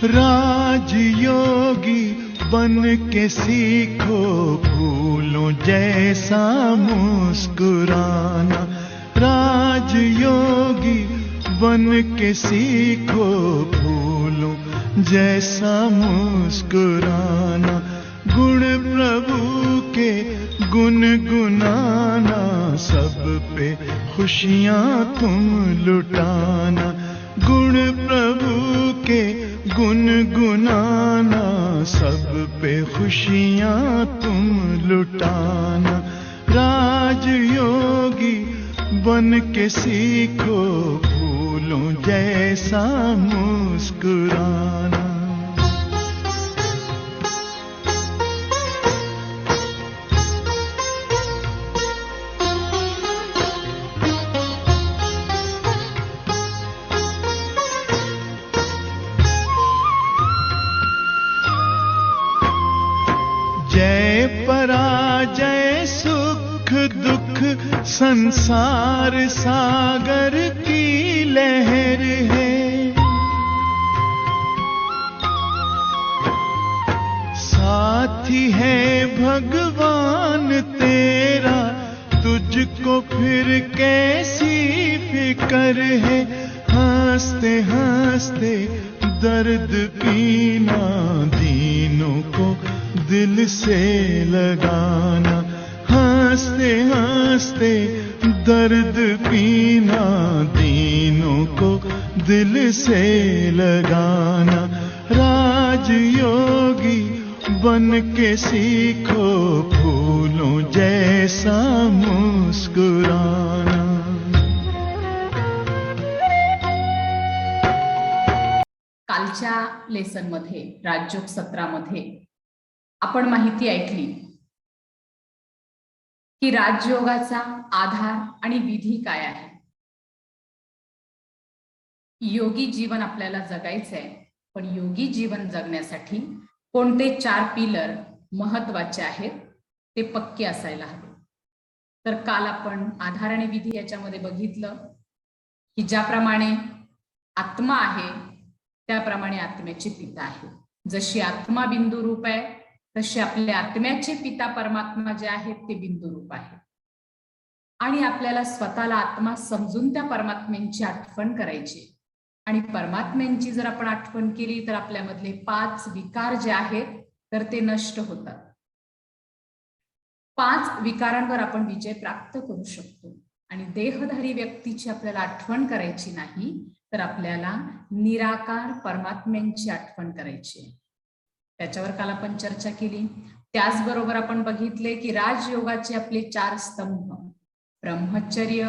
राजयोगी बन के सीखो फूलों जैसा मुस्कुराना। राजयोगी बन के सीखो फूलों जैसा मुस्कुराना। गुण प्रभु के गुनगुनाना, सब पे खुशियाँ तुम लुटाना। गुण प्रभु के गुनगुनाना, सब पे खुशियाँ तुम लुटाना। राजयोगी बन के सीखो फूलों जैसा मुस्कुराना। जय पराजय सुख दुख संसार सागर की लहर है। साथी है भगवान तेरा, तुझको फिर कैसी फिकर है। हंसते हंसते दर्द पीना, दीनों को दिल से लगाना। हंसते हंसते दर्द पीना, दीनों को दिल से लगाना। राजयोगी बन के सीखो फूलों जैसा मुस्कुराना। कालच्या लेसन मध्ये राजयोग सत्रामध्ये आपण माहिती ऐकली की राजयोगाचा आधार आणि विधी काय आहे। योगी जीवन आपल्याला जगायचं आहे, पण योगी जीवन जगण्यासाठी कोणते 4 पिलर महत्त्वाचे आहेत ते पक्के असायला हवे। तर काल आपण आधार आणि विधी याच्यामध्ये बघितलं की ज्याप्रमाणे आत्मा आहे त्याप्रमाणे आत्म्याचे पिता आहे। जशी आत्मा बिंदू रूप आहे तसे आपल्या आत्म्याचे पिता परमात्मा जे आहेत ते बिंदू रूप आहे। आणि आपल्याला स्वतःला आत्मा समजून त्या परमात्म्यांची आठवण करायची। आणि परमात्म्यांची जर आपण आठवण केली तर आपल्यामधले 5 विकार जे आहेत तर ते नष्ट होतात। 5 विकारांवर आपण विजय प्राप्त करू शकतो। आणि देहधारी व्यक्तीची आपल्याला आठवण करायची नाही, तर आपल्याला निराकार परमात्म्यांची आठवण करायची। त्याच्यावर काल आपण चर्चा केली। त्याचबरोबर आपण बघितले की राजयोगाचे आपले 4 स्तंभ, ब्रह्मचर्य,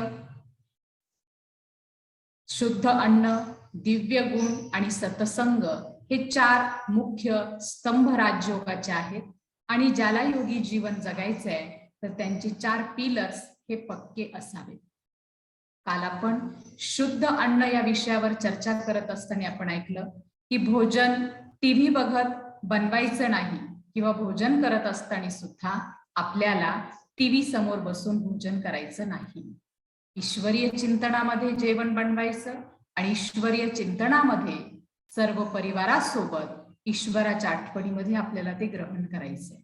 शुद्ध अन्न, दिव्य गुण आणि सत्संग हे 4 मुख्य स्तंभ राजयोगाचे आहेत। आणि ज्याला योगी जीवन जगायचे आहे तर त्यांचे 4 पिलर्स हे पक्के असावेत। काल आपण शुद्ध अन्न या विषयावर चर्चा करत असताना आपण ऐकलं की भोजन टीव्ही बघत बनवायचं नाही, किंवा भोजन करत असताना सुद्धा आपल्याला टीव्ही समोर बसून भोजन करायचं नाही। ईश्वरीय चिंतनामध्ये जेवण बनवायचं आणि ईश्वरीय चिंतनामध्ये सर्व परिवारासोबत ईश्वराच्या आठवणीमध्ये आपल्याला ते ग्रहण करायचंय।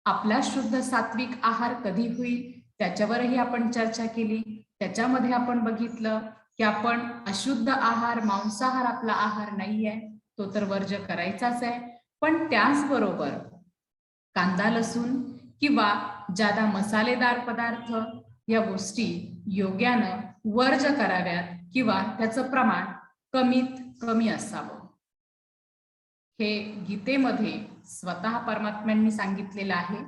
आपला शुद्ध सात्विक आहार कधी होईल त्याच्यावरही आपण चर्चा केली। त्याच्यामध्ये आपण बघितलं की आपण अशुद्ध आहार, मांसाहार आपला आहार नाहीये, तो तर वर्ज्य करायचाच आहे। पण त्याचबरोबर कांदा लसूण किंवा जादा मसालेदार पदार्थ या गोष्टी योग्यानं वर्ज्य कराव्यात किंवा त्याचं प्रमाण कमीत कमी असावं। हे गीतेमध्ये स्वतः परमात्म्यांनी सांगितलेलं आहे।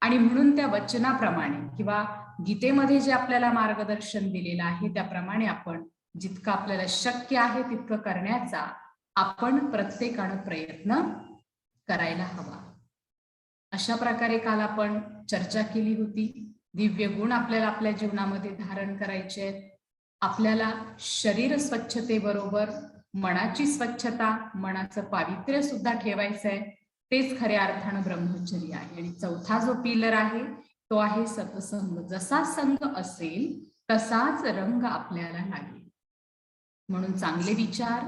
आणि म्हणून त्या वचनाप्रमाणे किंवा गीतेमध्ये जे आपल्याला मार्गदर्शन दिलेलं आहे त्याप्रमाणे आपण जितकं आपल्याला शक्य आहे तितकं करण्याचा आपण प्रत्येकानं प्रयत्न करायला हवा। अशा प्रकारे काल आपण चर्चा केली होती। दिव्य गुण आपल्याला आपल्या जीवनामध्ये धारण करायचे आहेत। आपल्याला शरीर स्वच्छतेबरोबर मनाची स्वच्छता, मनाचं पावित्र्य सुद्धा ठेवायचं आहे। तेच खऱ्या अर्थानं ब्रह्मचर्य आहे। आणि चौथा जो पिलर आहे तो आहे सत्संग। जसा संग असेल तसाच रंग आपल्याला लागेल। म्हणून चांगले विचार,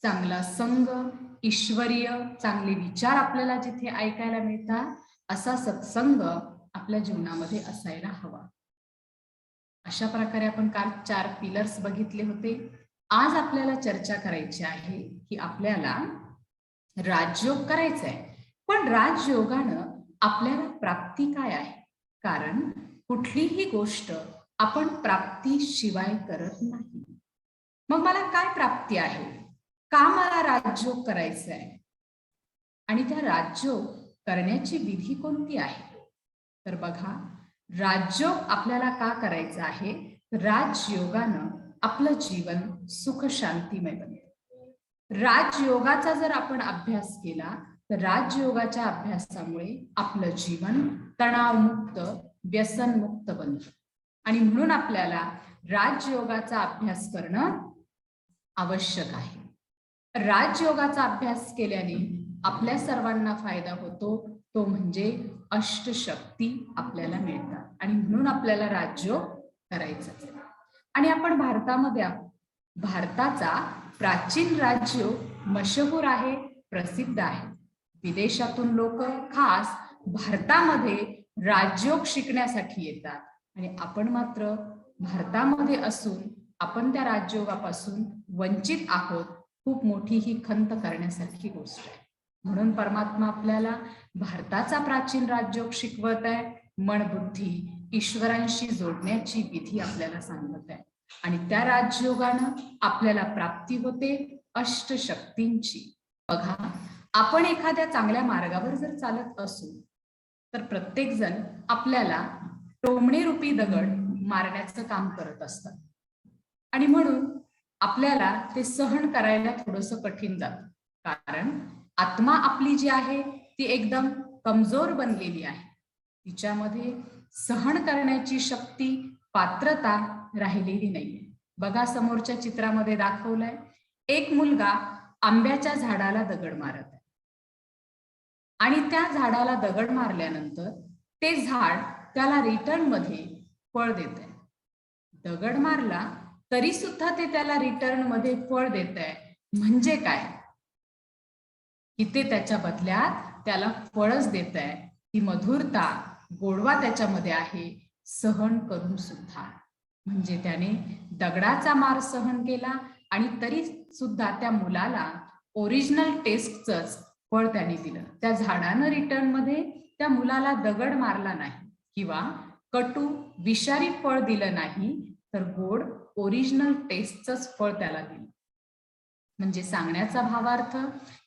चांगला संग ईश्वरीय चांगले विचार आपल्याला जिथे ऐकायला मिळतात, असा सत्संग आपल्या जीवनामध्ये असायला हवा. अशा प्रकारे आपण काल 4 पिलर्स बघितले होते. आज आपल्याला चर्चा करायची आहे की आपल्याला राजयोग करायचा आहे, पण राजयोगानं आपल्याला प्राप्ती काय आहे? कारण कुठलीही गोष्ट आपण प्राप्तीशिवाय करत नाही. मग मला काय प्राप्ती आहे? का मला राजयोग करायचा आहे? आणि त्या राजयोग करण्याची विधी कोणती आहे? तर बघा, राजयोग आपल्याला का करायचं आहे? राजयोगानं आपलं जीवन सुख शांतिमय बनतं. राजयोगाचा जर आपण अभ्यास केला तर राजयोगाच्या अभ्यासामुळे आपलं जीवन तणावमुक्त, व्यसनमुक्त बनतं. आणि म्हणून आपल्याला राजयोगाचा अभ्यास करणं आवश्यक आहे. राजयोगाचा अभ्यास केल्याने आपल्या सर्वांना फायदा होतो, तो म्हणजे अष्टशक्ती आपल्याला मिळतात. आणि म्हणून आपल्याला राजयोग करायचं. आणि आपण भारतामध्ये आहोत. भारताचा प्राचीन राजयोग मशहूर आहे, प्रसिद्ध आहे. विदेशातून लोक खास भारतामध्ये राजयोग शिकण्यासाठी येतात. आणि आपण मात्र भारतामध्ये असून आपण त्या राजयोगापासून वंचित आहोत. खूप मोठी ही खंत करण्यासारखी गोष्ट आहे. म्हणून परमात्मा आपल्याला भारताचा प्राचीन राजयोग शिकवत आहे. मन बुद्धी ईश्वरांशी जोडण्याची विधी आपल्याला सांगत आहे. आणि त्या राजयोगानं आपल्याला प्राप्ती होते अष्टशक्तींची. बघा, आपण एखाद्या चांगल्या मार्गावर जर चालत असू तर प्रत्येक जण आपल्याला टोमणे रूपी दगड मारण्याचं काम करत असतात. आणि म्हणून आपल्याला ते सहन करायला थोडंसं कठीण जातं. कारण आत्मा आपली जी आहे ती एकदम कमजोर बनलेली आहे. तिच्यामध्ये सहन करण्याची शक्ती, पात्रता राहिलेली नाहीये. बघा, समोरच्या चित्रामध्ये दाखवलंय, एक मुलगा आंब्याच्या झाडाला दगड मारत आहे. आणि त्या झाडाला दगड मारल्यानंतर ते झाड त्याला रिटर्न मध्ये फळ देत आहे. दगड मारला तरी सुद्धा ते त्याला रिटर्न मध्ये फळ देत आहे. म्हणजे काय की ते त्याच्या बदल्यात त्याला फळच देत आहे. ती मधुरता, गोडवा त्याच्यामध्ये आहे, सहन करून सुद्धा. म्हणजे त्याने दगडाचा मार सहन केला आणि तरी सुद्धा त्या मुलाला ओरिजिनल टेस्टच फळ त्याने दिलं. त्या झाडानं रिटर्न मध्ये त्या मुलाला दगड मारला नाही किंवा कटू विषारी फळ दिलं नाही, तर गोड ओरिजिनल टेस्टच फळ त्याला दिलं. म्हणजे सांगण्याचा भावार्थ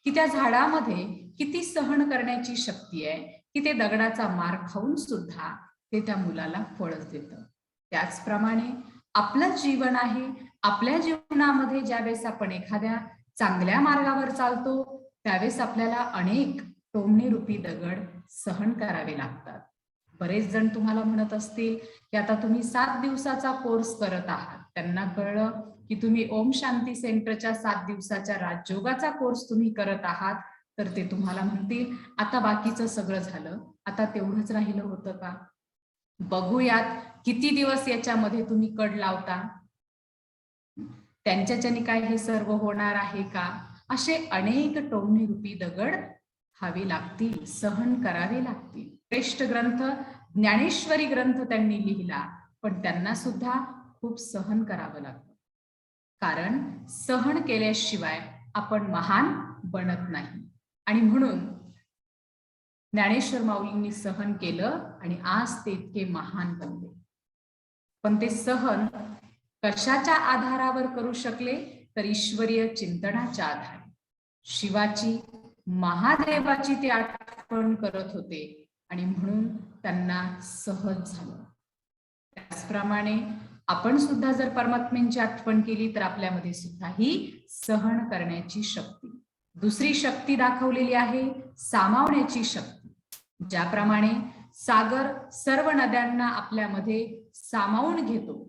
की त्या झाडामध्ये किती सहन करण्याची शक्ती आहे की ते दगडाचा मार खाऊन सुद्धा ते त्या मुलाला फळच देतं. त्याचप्रमाणे आपलं जीवन आहे. आपल्या जीवनामध्ये ज्यावेळेस आपण एखाद्या चांगल्या मार्गावर चालतो त्यावेळेस आपल्याला अनेक टोमणे रूपी दगड सहन करावे लागतात. बरेच जण तुम्हाला म्हणत असतील की आता तुम्ही 7 दिवसाचा कोर्स करत आहात. त्यांना कळलं की तुम्ही ओम शांती सेंटरच्या 7 दिवसाच्या राजयोगाचा कोर्स तुम्ही करत आहात, तर ते तुम्हाला म्हणतील आता बाकीचं सगळं झालं, आता तेवढंच राहिलं होतं का? बघूयात किती दिवस याच्यामध्ये तुम्ही कड लावता, त्यांच्याच्याने काय हे सर्व होणार आहे का? असे अनेक टोमणे रूपी दगड खावे लागतील, सहन करावे लागतील. श्रेष्ठ ग्रंथ ज्ञानेश्वरी ग्रंथ त्यांनी लिहिला, पण त्यांना सुद्धा खूप सहन करावं लागतं. कारण सहन केल्याशिवाय आपण महान बनत नाही. आणि म्हणून ज्ञानेश्वर माऊलींनी सहन केलं आणि आज ते इतके महान बनले. पण ते सहन कशाच्या आधारावर करू शकले? तर ईश्वरीय चिंतनाच्या आधारे. शिवाची, महादेवाची ते आठवण करत होते आणि म्हणून त्यांना सहज झालं. त्याचप्रमाणे आपण सुद्धा जर परमात्म्यांची आठवण केली तर आपल्यामध्ये सुद्धा ही सहन करण्याची शक्ती, दुसरी शक्ती दाखवलेली आहे, सामावण्याची शक्ती. ज्याप्रमाणे सागर सर्व नद्यांना आपल्यामध्ये सामावून घेतो.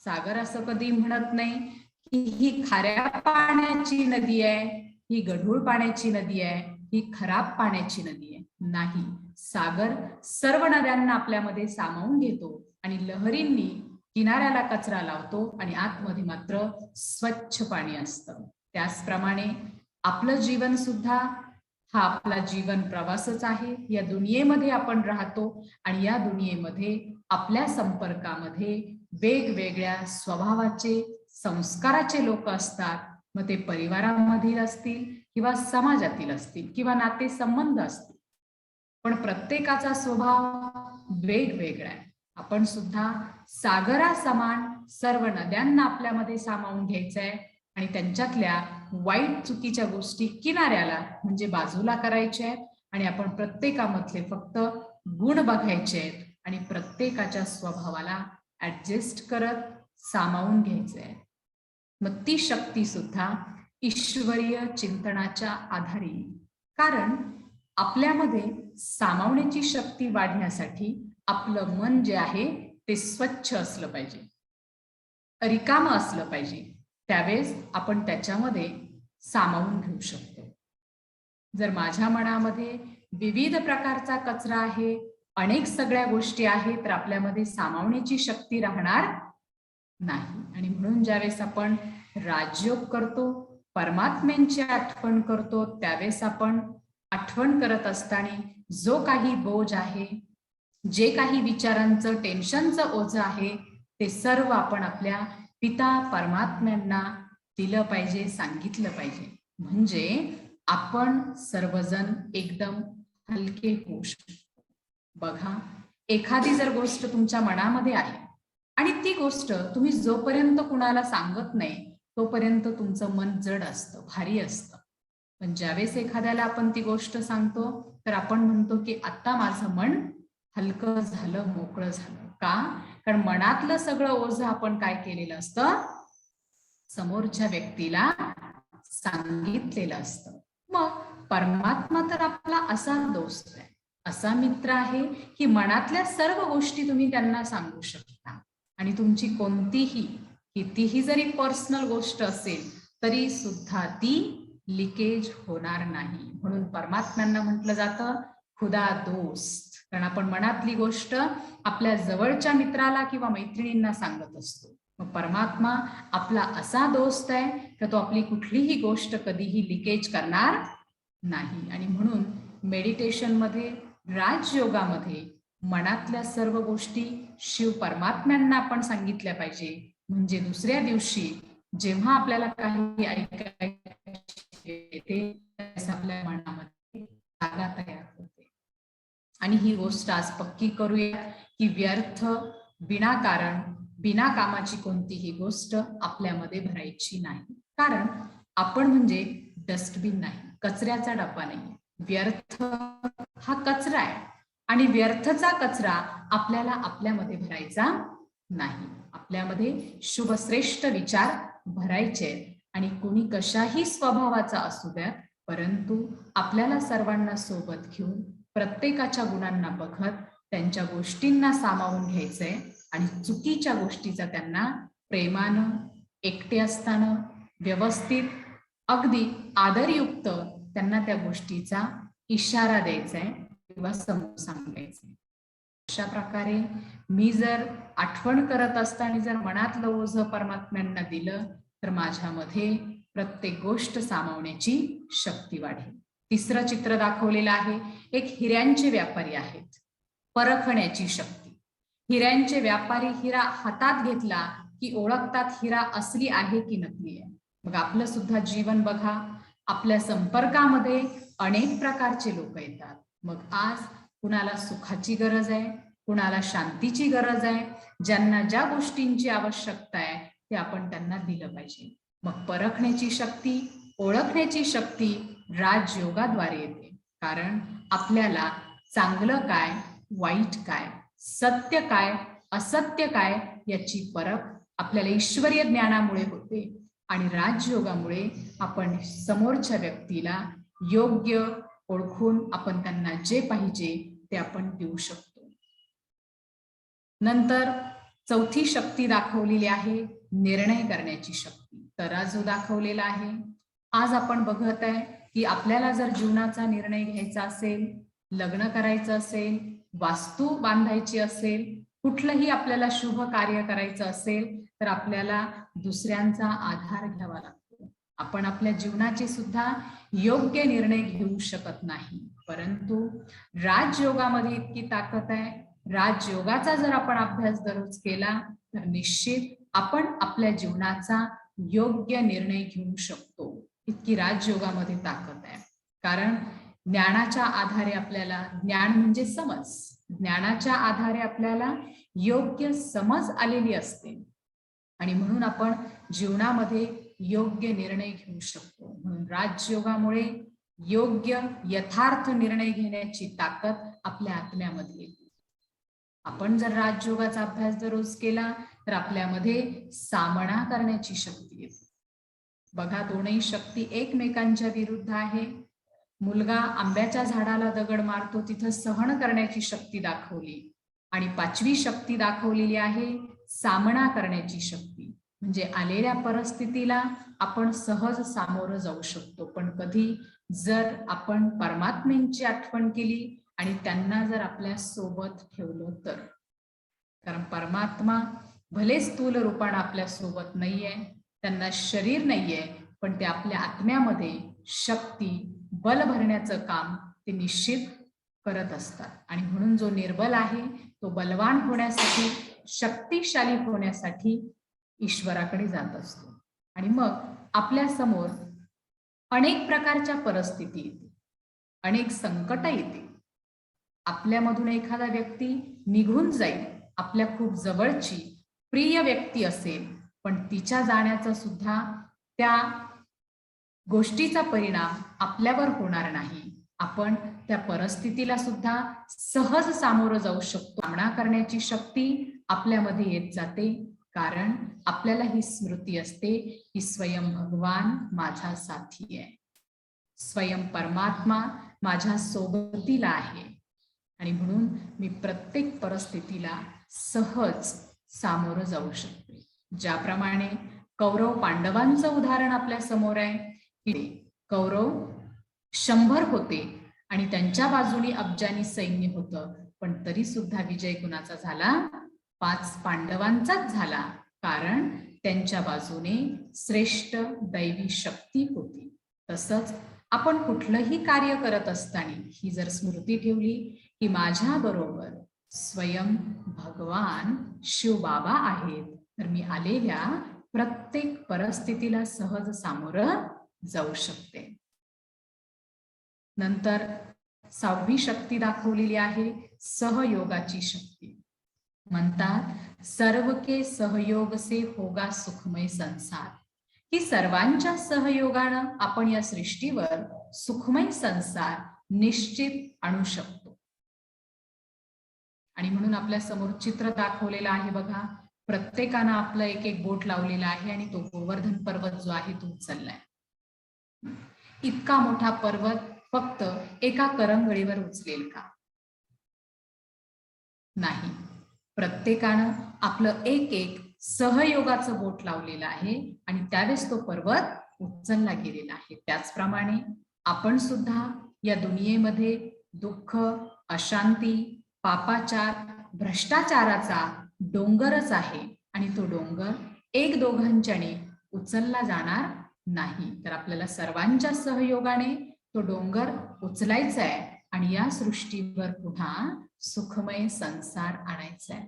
सागर असं कधी म्हणत नाही की ही खाऱ्या पाण्याची नदी आहे, ही गढूळ पाण्याची नदी आहे, ही खराब पाण्याची नदी आहे. नाही, सागर सर्व नद्यांना आपल्यामध्ये सामावून घेतो आणि लहरींनी किनाऱ्याला कचरा लावतो आणि आतमध्ये मात्र स्वच्छ पाणी असतं. त्याचप्रमाणे आपलं जीवन सुद्धा हा आपला जीवन प्रवासच आहे. या दुनियेमध्ये आपण राहतो आणि या दुनियेमध्ये आपल्या संपर्कामध्ये वेगवेगळ्या स्वभावाचे, संस्काराचे लोक असतात. मग ते परिवारामधील असतील किंवा समाजातील असतील किंवा नातेसंबंध असतील. पण प्रत्येकाचा स्वभाव वेगवेगळा आहे. आपण सुद्धा सागरासमान सर्व नद्यांना आपल्यामध्ये सामावून घ्यायचं आहे आणि त्यांच्यातल्या वाईट चुकीच्या गोष्टी किनाऱ्याला म्हणजे बाजूला करायच्या आहेत आणि आपण प्रत्येकामधले फक्त गुण बघायचे आहेत आणि प्रत्येकाच्या स्वभावाला ऍडजस्ट करत सामावून घ्यायचे आहे. मग ती शक्ती सुद्धा ईश्वरीय चिंतनाच्या आधारे, कारण आपल्यामध्ये सामावण्याची शक्ती वाढण्यासाठी आपलं मन जे आहे ते स्वच्छ असलं पाहिजे, रिकामं असलं पाहिजे. त्यावेळेस आपण त्याच्यामध्ये सामावून घेऊ शकतो. जर माझ्या मनामध्ये विविध प्रकारचा कचरा आहे, अनेक सगळ्या गोष्टी आहेत, तर आपल्यामध्ये सामावण्याची शक्ती राहणार नाही. आणि म्हणून ज्यावेळेस आपण राजयोग करतो, परमात्म्यांची आठवण करतो, त्यावेळेस आपण आठवण करत असताना जो काही बोज आहे, जे काही विचारांचं टेन्शनचं ओझं आहे, ते सर्व आपण आपल्या पिता परमात्म्यांना दिलं पाहिजे, सांगितलं पाहिजे. म्हणजे आपण सर्वजण एकदम हलके होऊ शकतो. बघा, एखादी जर गोष्ट तुमच्या मनामध्ये आहे आणि ती गोष्ट तुम्ही जोपर्यंत कुणाला सांगत नाही तोपर्यंत तुमचं मन जड असतं, भारी असतं. पण ज्यावेळेस एखाद्याला आपण ती गोष्ट सांगतो तर आपण म्हणतो की आता माझं मन हलकं झालं, मोकळं झालं. का? कारण मनातलं सगळं ओझं आपण काय केलेलं असतं, समोरच्या व्यक्तीला सांगितलेलं असतं. मग परमात्मा तर आपला असा दोस्त आहे, असा मित्र आहे की मनातल्या सर्व गोष्टी तुम्ही त्यांना सांगू शकता आणि तुमची कोणतीही कितीही जरी पर्सनल गोष्ट असेल तरी सुद्धा ती लिकेज होणार नाही. म्हणून परमात्म्यांना म्हटलं जातं खुदा दोस्त, कारण आपण मनातली गोष्ट आपल्या जवळच्या मित्राला किंवा मैत्रिणींना सांगत असतो. मग परमात्मा आपला असा दोस्त आहे की तो आपली कुठलीही गोष्ट कधीही लिकेज करणार नाही. आणि म्हणून मेडिटेशनमध्ये, राजयोगामध्ये मनातल्या सर्व गोष्टी शिव परमात्म्यांना आपण सांगितल्या पाहिजे. म्हणजे दुसऱ्या दिवशी जेव्हा आपल्याला काही ऐकायचे येते आपल्या मनामध्ये जागा तयार होते. आणि ही गोष्ट आज पक्की करूया की व्यर्थ, विनाकारण, बिना कामाची कोणतीही गोष्ट आपल्यामध्ये भरायची नाही. कारण आपण म्हणजे डस्टबिन नाही, कचऱ्याचा डब्बा नाही. व्यर्थ हा कचरा आहे आणि व्यर्थचा कचरा आपल्याला आपल्यामध्ये भरायचा नाही. आपल्यामध्ये शुभश्रेष्ठ विचार भरायचे आणि कोणी कशाही स्वभावाचा असू द्या, परंतु आपल्याला सर्वांना सोबत घेऊन प्रत्येकाच्या गुणांना बघत त्यांच्या गोष्टींना सामावून घ्यायचंय आणि चुकीच्या गोष्टीचा त्यांना प्रेमानं, एकटे असताना व्यवस्थित, अगदी आदरयुक्त त्यांना त्या गोष्टीचा इशारा द्यायचा आहे किंवा समजून सांगायचंय. अशा प्रकारे मी जर आठवण करत असताना जर मनातलं ओझं परमात्म्यांना दिलं तर माझ्यामध्ये प्रत्येक गोष्ट सामावण्याची शक्ती वाढेल. तिसरं चित्र दाखवलेलं आहे, एक हिऱ्यांचे व्यापारी आहेत. परखण्याची शक्ती. हिऱ्यांचे व्यापारी हिरा हातात घेतला की ओळखतात हिरा असली आहे की नकली आहे. मग आपलं सुद्धा जीवन बघा, आपल्या संपर्कामध्ये अनेक प्रकारचे लोक येतात. मग आज कुणाला सुखाची गरज आहे, कुणाला शांतीची गरज आहे, ज्यांना ज्या गोष्टींची आवश्यकता आहे ते आपण त्यांना दिलं पाहिजे. मग परखण्याची शक्ती, ओळखण्याची शक्ती राजयोगाद्वारे येते. कारण आपल्याला चांगलं काय, वाईट काय, सत्य काय, असत्य काय याची परख आपल्याला ईश्वरीय ज्ञानामुळे होते आणि राजयोगामुळे आपण समोरच्या व्यक्तीला योग्य ओळखून आपण त्यांना जे पाहिजे ते आपण देऊ शकतो. नंतर चौथी शक्ती दाखवलेली आहे, निर्णय करण्याची शक्ती. तराजू दाखवलेला आहे. आज आपण बघत आहे की आपल्याला जर जीवनाचा निर्णय घ्यायचा असेल, लग्न करायचं असेल, वास्तू बांधायची असेल, कुठलंही आपल्याला शुभ कार्य करायचं असेल तर आपल्याला दुसऱ्यांचा आधार घ्यावा लागतो. आपण आपल्या जीवनाचे सुद्धा योग्य निर्णय घेऊ शकत नाही, परंतु राजयोगामध्ये इतकी ताकद आहे. राजयोगाचा जर आपण अभ्यास दररोज केला तर निश्चित आपण आपल्या जीवनाचा योग्य निर्णय घेऊ शकतो. इतकी राजयोगामध्ये ताकद आहे. कारण ज्ञानाच्या आधारे आपल्याला, ज्ञान म्हणजे समज, ज्ञानाच्या आधारे आपल्याला योग्य समज आलेली असते आणि म्हणून आपण जीवनामध्ये योग्य निर्णय घेऊ शकतो. म्हणून राजयोगामुळे योग्य यथार्थ निर्णय घेण्याची ताकद आपल्या आत्म्यामध्ये येते. आपण जर राजयोगाचा अभ्यास दररोज केला तर आपल्यामध्ये सामना करण्याची शक्ती येते. बघा, दोनही शक्ती एकमेकांच्या विरुद्ध आहे. मुलगा आंब्याच्या झाडाला दगड मारतो, तिथं सहन करण्याची शक्ती दाखवली, आणि 5वी शक्ती दाखवलेली आहे सामना करण्याची शक्ती. म्हणजे आलेल्या परिस्थितीला आपण सहज सामोरं जाऊ शकतो. पण कधी जर आपण परमात्म्यांची आठवण केली आणि त्यांना जर आपल्या सोबत ठेवलं तर. कारण परमात्मा भले स्थूल रूपाने आपल्या सोबत नाहीये, त्यांना शरीर नाहीये, पण ते आपल्या आत्म्यामध्ये शक्ती, बल भरण्याचं काम ते निश्चित करत असतात. आणि म्हणून जो निर्बल आहे तो बलवान होण्यासाठी, शक्तिशाली होण्यासाठी ईश्वराकडे जात असतो. आणि मग आपल्या समोर अनेक प्रकारच्या परिस्थिती येते, अनेक संकट येते. आपल्यामधून एखादा व्यक्ती निघून जाईल, आपल्या खूप जवळची प्रिय व्यक्ती असेल, पण तिच्या जाण्याचा सुद्धा त्या गोष्टीचा परिणाम आपल्यावर होणार नाही. आपण त्या परिस्थितीला सुद्धा सहज सामोरं जाऊ शकतो. सामना करण्याची शक्ती आपल्यामध्ये येत जाते, कारण आपल्याला ही स्मृती असते की स्वयं भगवान माझा साथी आहे, स्वयं परमात्मा माझ्या सोबतीला आहे, आणि म्हणून मी प्रत्येक परिस्थितीला सहज सामोरं जाऊ शकते. ज्याप्रमाणे कौरव पांडवांचं उदाहरण आपल्या समोर आहे की कौरव 100 होते आणि त्यांच्या बाजूने अब्जानी सैन्य होतं, पण तरी सुद्धा विजय कुणाचा झाला? 5 पांडवांचाच झाला, कारण त्यांच्या बाजूने श्रेष्ठ दैवी शक्ती होती. तसंच आपण कुठलंही कार्य करत असताना ही जर स्मृती ठेवली की माझ्या बरोबर स्वयं भगवान शिवबाबा आहेत, तर मी आलेल्या प्रत्येक परिस्थितीला सहज सामोरं जाऊ शकते. नंतर 6वी शक्ती दाखवलेली आहे सहयोगाची शक्ती. म्हणतात सर्व के सहयोग से होगा सुखमय संसार, की सर्वांच्या सहयोगानं आपण या सृष्टीवर सुखमय संसार निश्चित आणू शकतो. आणि म्हणून आपल्या समोर चित्र दाखवलेलं आहे बघा, प्रत्येकानं आपलं एक एक बोट लावलेला आहे आणि तो गोवर्धन पर्वत जो आहे तो उचललाय. इतका मोठा पर्वत फक्त एका करंगळीवर उचलेल का? नाही. प्रत्येकानं आपलं एक एक सहयोगाचं बोट लावलेलं आहे आणि त्यावेळेस तो पर्वत उचलला गेलेला आहे. त्याचप्रमाणे आपण सुद्धा या दुनियेमध्ये दुःख, अशांती, पापाचार, भ्रष्टाचाराचा डोंगरच आहे आणि तो डोंगर एक दोघांच्याने उचलला जाणार नाही. तर आपल्याला सर्वांच्या सहयोगाने तो डोंगर उचलायचा आहे आणि या सृष्टीवर पुन्हा सुखमय संसार आणायचा आहे.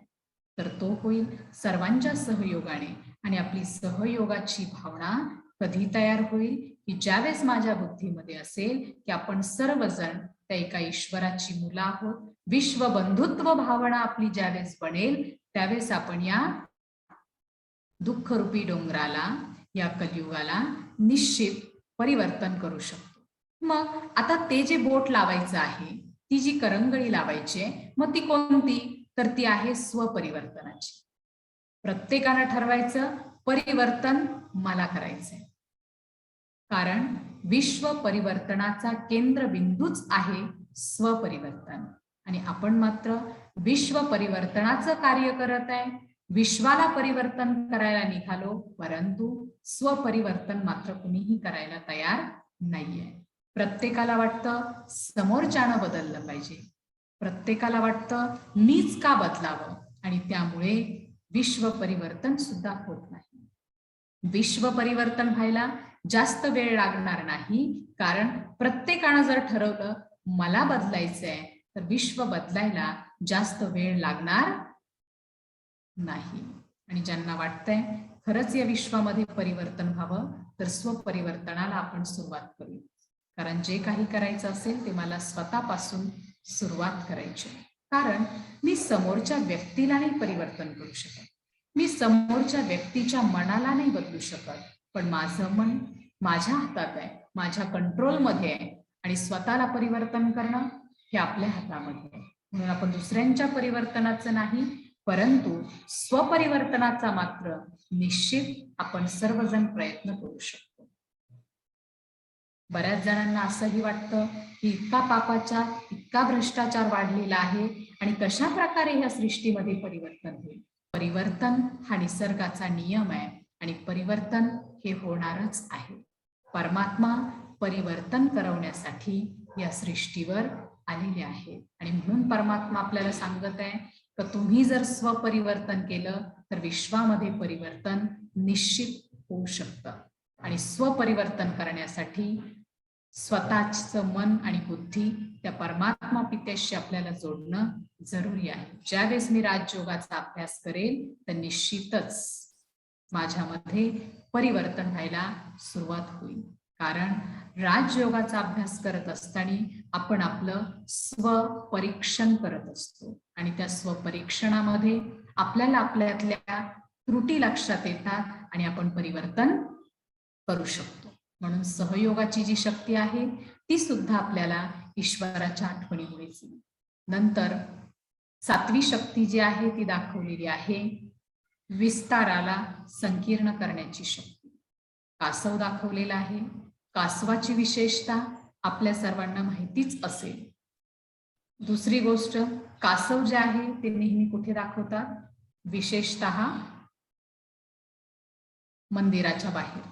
तर तो होईल सर्वांच्या सहयोगाने. आणि आपली सहयोगाची भावना कधी तयार होईल की ज्यावेळेस माझ्या बुद्धीमध्ये असेल की आपण सर्वजण त्या एका ईश्वराची मुलं आहोत. विश्व बंधुत्व भावना आपली ज्यावेळेस बनेल त्यावेळेस आपण या दुःखरूपी डोंगराला, या कलियुगाला निश्चित परिवर्तन करू शकतो. मग आता ते जे बोट लावायचं आहे, ती जी करंगळी लावायची आहे, मग ती कोणती? तर ती आहे स्वपरिवर्तनाची. प्रत्येकानं ठरवायचं परिवर्तन मला करायचंय, कारण विश्व परिवर्तनाचा केंद्रबिंदूच आहे स्वपरिवर्तन. आणि आपण मात्र विश्व परिवर्तनाचं कार्य करत आहे, विश्वाला परिवर्तन करायला निघालो, परंतु स्वपरिवर्तन मात्र कुणीही करायला तयार नाहीये. प्रत्येकाला वाटतं समोरच्यानं बदललं पाहिजे, प्रत्येकाला वाटतं मीच का बदलावं, आणि त्यामुळे विश्व परिवर्तन सुद्धा होत नाही. विश्व परिवर्तन व्हायला जास्त वेळ लागणार नाही, कारण प्रत्येकानं जर ठरवलं मला बदलायचंय तर विश्व बदलायला जास्त वेळ लागणार नाही. आणि ज्यांना वाटतंय खरंच या विश्वामध्ये परिवर्तन व्हावं तर स्वपरिवर्तनाला आपण सुरुवात करू, कारण जे काही करायचं असेल ते मला स्वतःपासून सुरुवात करायची. कारण मी समोरच्या व्यक्तीला नाही परिवर्तन करू शकत, मी समोरच्या व्यक्तीच्या मनाला नाही बदलू शकत, पण माझं मन माझ्या हातात आहे, माझ्या कंट्रोलमध्ये आहे. आणि स्वतःला परिवर्तन करणं हे आपल्या हातामध्ये आहे. म्हणून आपण दुसऱ्यांच्या परिवर्तनाचं नाही, परंतु स्वपरिवर्तनाचा मात्र निश्चित आपण सर्वजण प्रयत्न करू शकतो. बऱ्याच जणांना असंही वाटतं की इतका पापाचा इतका भ्रष्टाचार वाढलेला आहे आणि कशा प्रकारे ह्या सृष्टीमध्ये परिवर्तन होईल. परिवर्तन हा निसर्गाचा नियम आहे आणि परिवर्तन हे होणारच आहे. परमात्मा परिवर्तन करवण्यासाठी या सृष्टीवर आलेले आहे आणि म्हणून परमात्मा आपल्याला सांगत आहे की तुम्ही जर स्वपरिवर्तन केलं तर विश्वामध्ये परिवर्तन निश्चित होऊ शकतं. आणि स्वपरिवर्तन करण्यासाठी स्वतःचं मन आणि बुद्धी त्या परमात्मा पित्याशी आपल्याला जोडणं जरुरी आहे. ज्यावेळेस मी राजयोगाचा अभ्यास करेल तर निश्चितच माझ्यामध्ये परिवर्तन व्हायला सुरुवात होईल. कारण राजयोगाचा अभ्यास करत असताना आपण आपलं स्वपरीक्षण करत असतो आणि त्या स्वपरीक्षणामध्ये आपल्याला आपल्यातल्या त्रुटी लक्षात येतात आणि आपण परिवर्तन करू शकतो. म्हणून सहयोगाची जी शक्ती आहे ती सुद्धा आपल्याला ईश्वराच्या आठवणीमुळेच येईल. नंतर 7वी शक्ती जी आहे ती दाखवलेली आहे विस्ताराला संकीर्ण करण्याची शक्ती. कासव दाखवलेला आहे. कासवाची विशेषता आपल्या सर्वांना माहितीच असेल. दुसरी गोष्ट, कासव जे आहे ते नेहमी कुठे दाखवतात? विशेषतः मंदिराच्या बाहेर.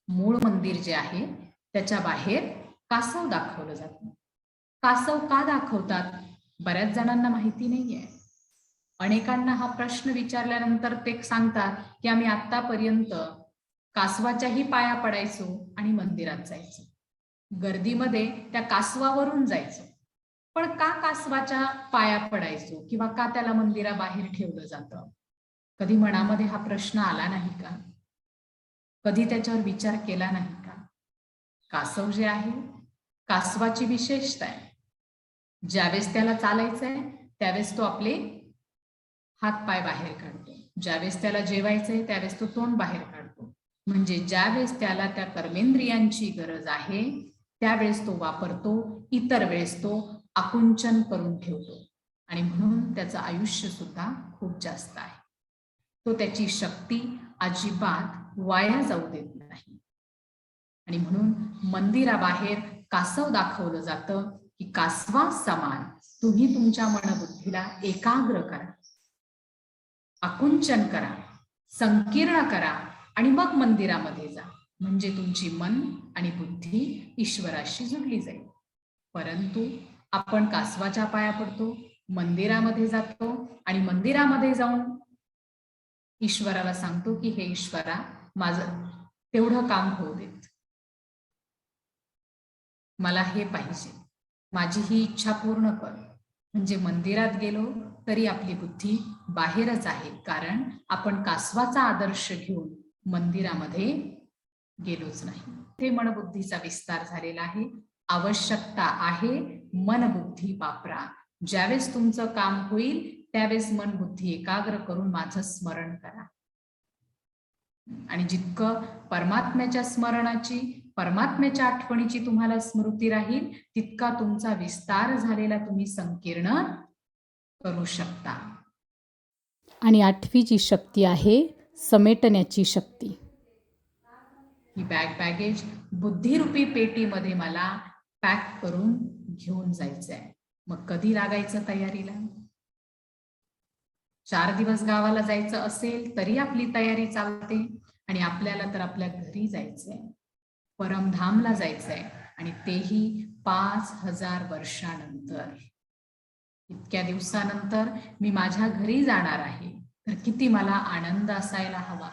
मूळ मंदिर जे आहे त्याच्या बाहेर कासव दाखवलं जातं. कासव का दाखवतात? बऱ्याच जणांना माहिती नाहीये. अनेकांना हा प्रश्न विचारल्यानंतर ते सांगतात की आम्ही आतापर्यंत कासवाच्याही पाया पडायचो आणि मंदिरात जायचो, गर्दीमध्ये त्या कासवावरून जायचो, पण का कासवाच्या पाया पडायचो किंवा का त्याला मंदिराबाहेर ठेवलं जातं? कधी मनामध्ये हा प्रश्न आला नाही का? कधी त्याच्यावर विचार केला नाही का? कासव जे आहे, कासवाची विशेषता आहे, ज्यावेळेस त्याला चालायचंय त्यावेळेस तो आपले हात पाय बाहेर काढतो, ज्यावेळेस त्याला जेवायचंय त्यावेळेस तो तोंड बाहेर काढतो. म्हणजे ज्यावेळेस त्याला त्या कर्मेंद्रियांची गरज आहे त्यावेळेस तो वापरतो, इतर वेळेस तो आकुंचन करून ठेवतो आणि म्हणून त्याचं आयुष्य सुद्धा खूप जास्त आहे. तो त्याची शक्ती अजिबात वाया जाऊ देत नाही. आणि म्हणून मंदिराबाहेर कासव दाखवलं जातं की कासवा समान तुम्ही तुमच्या मनबुद्धीला एकाग्र करा, आकुंचन करा, संकीर्ण करा आणि मग मंदिरामध्ये जा, म्हणजे तुमची मन आणि बुद्धी ईश्वराशी जुडली जाईल. परंतु आपण कासवाच्या पाया पडतो, मंदिरामध्ये जातो आणि मंदिरामध्ये जाऊन ईश्वराला सांगतो की हे ईश्वरा माझं तेवढं काम होऊ देत, मला हे पाहिजे, माझी ही इच्छा पूर्ण कर. म्हणजे मंदिरात गेलो तरी आपली बुद्धी बाहेरच आहे, कारण आपण कासवाचा आदर्श घेऊन मंदिरामध्ये गेलोच नाही. ते मनबुद्धीचा विस्तार झालेला आहे. आवश्यकता आहे मनबुद्धी वापरा. ज्यावेळेस तुमचं काम होईल त्यावेळेस मन बुद्धी एकाग्र करून माझं स्मरण करा. आणि जितकं परमात्म्याच्या स्मरणाची, परमात्म्याच्या आठवणीची तुम्हाला स्मृती राहील तितका तुमचा विस्तार झालेला तुम्ही संकीर्ण करू शकता. आणि 8वी जी शक्ती आहे समेटण्याची शक्ती. ही बॅगेज बुद्धिरूपी पेटीमध्ये मला पॅक करून घेऊन जायचंय. मग कधी लागायचं तयारीला? 4 दिवस गावाला जायचं असेल तरी आपली तयारी चालते आणि आपल्याला तर आपल्या घरी जायचंय, परमधामला जायचंय आणि तेही 5000 वर्षानंतर. इतक्या दिवसानंतर मी माझ्या घरी जाणार आहे, तर किती मला आनंद असायला हवा.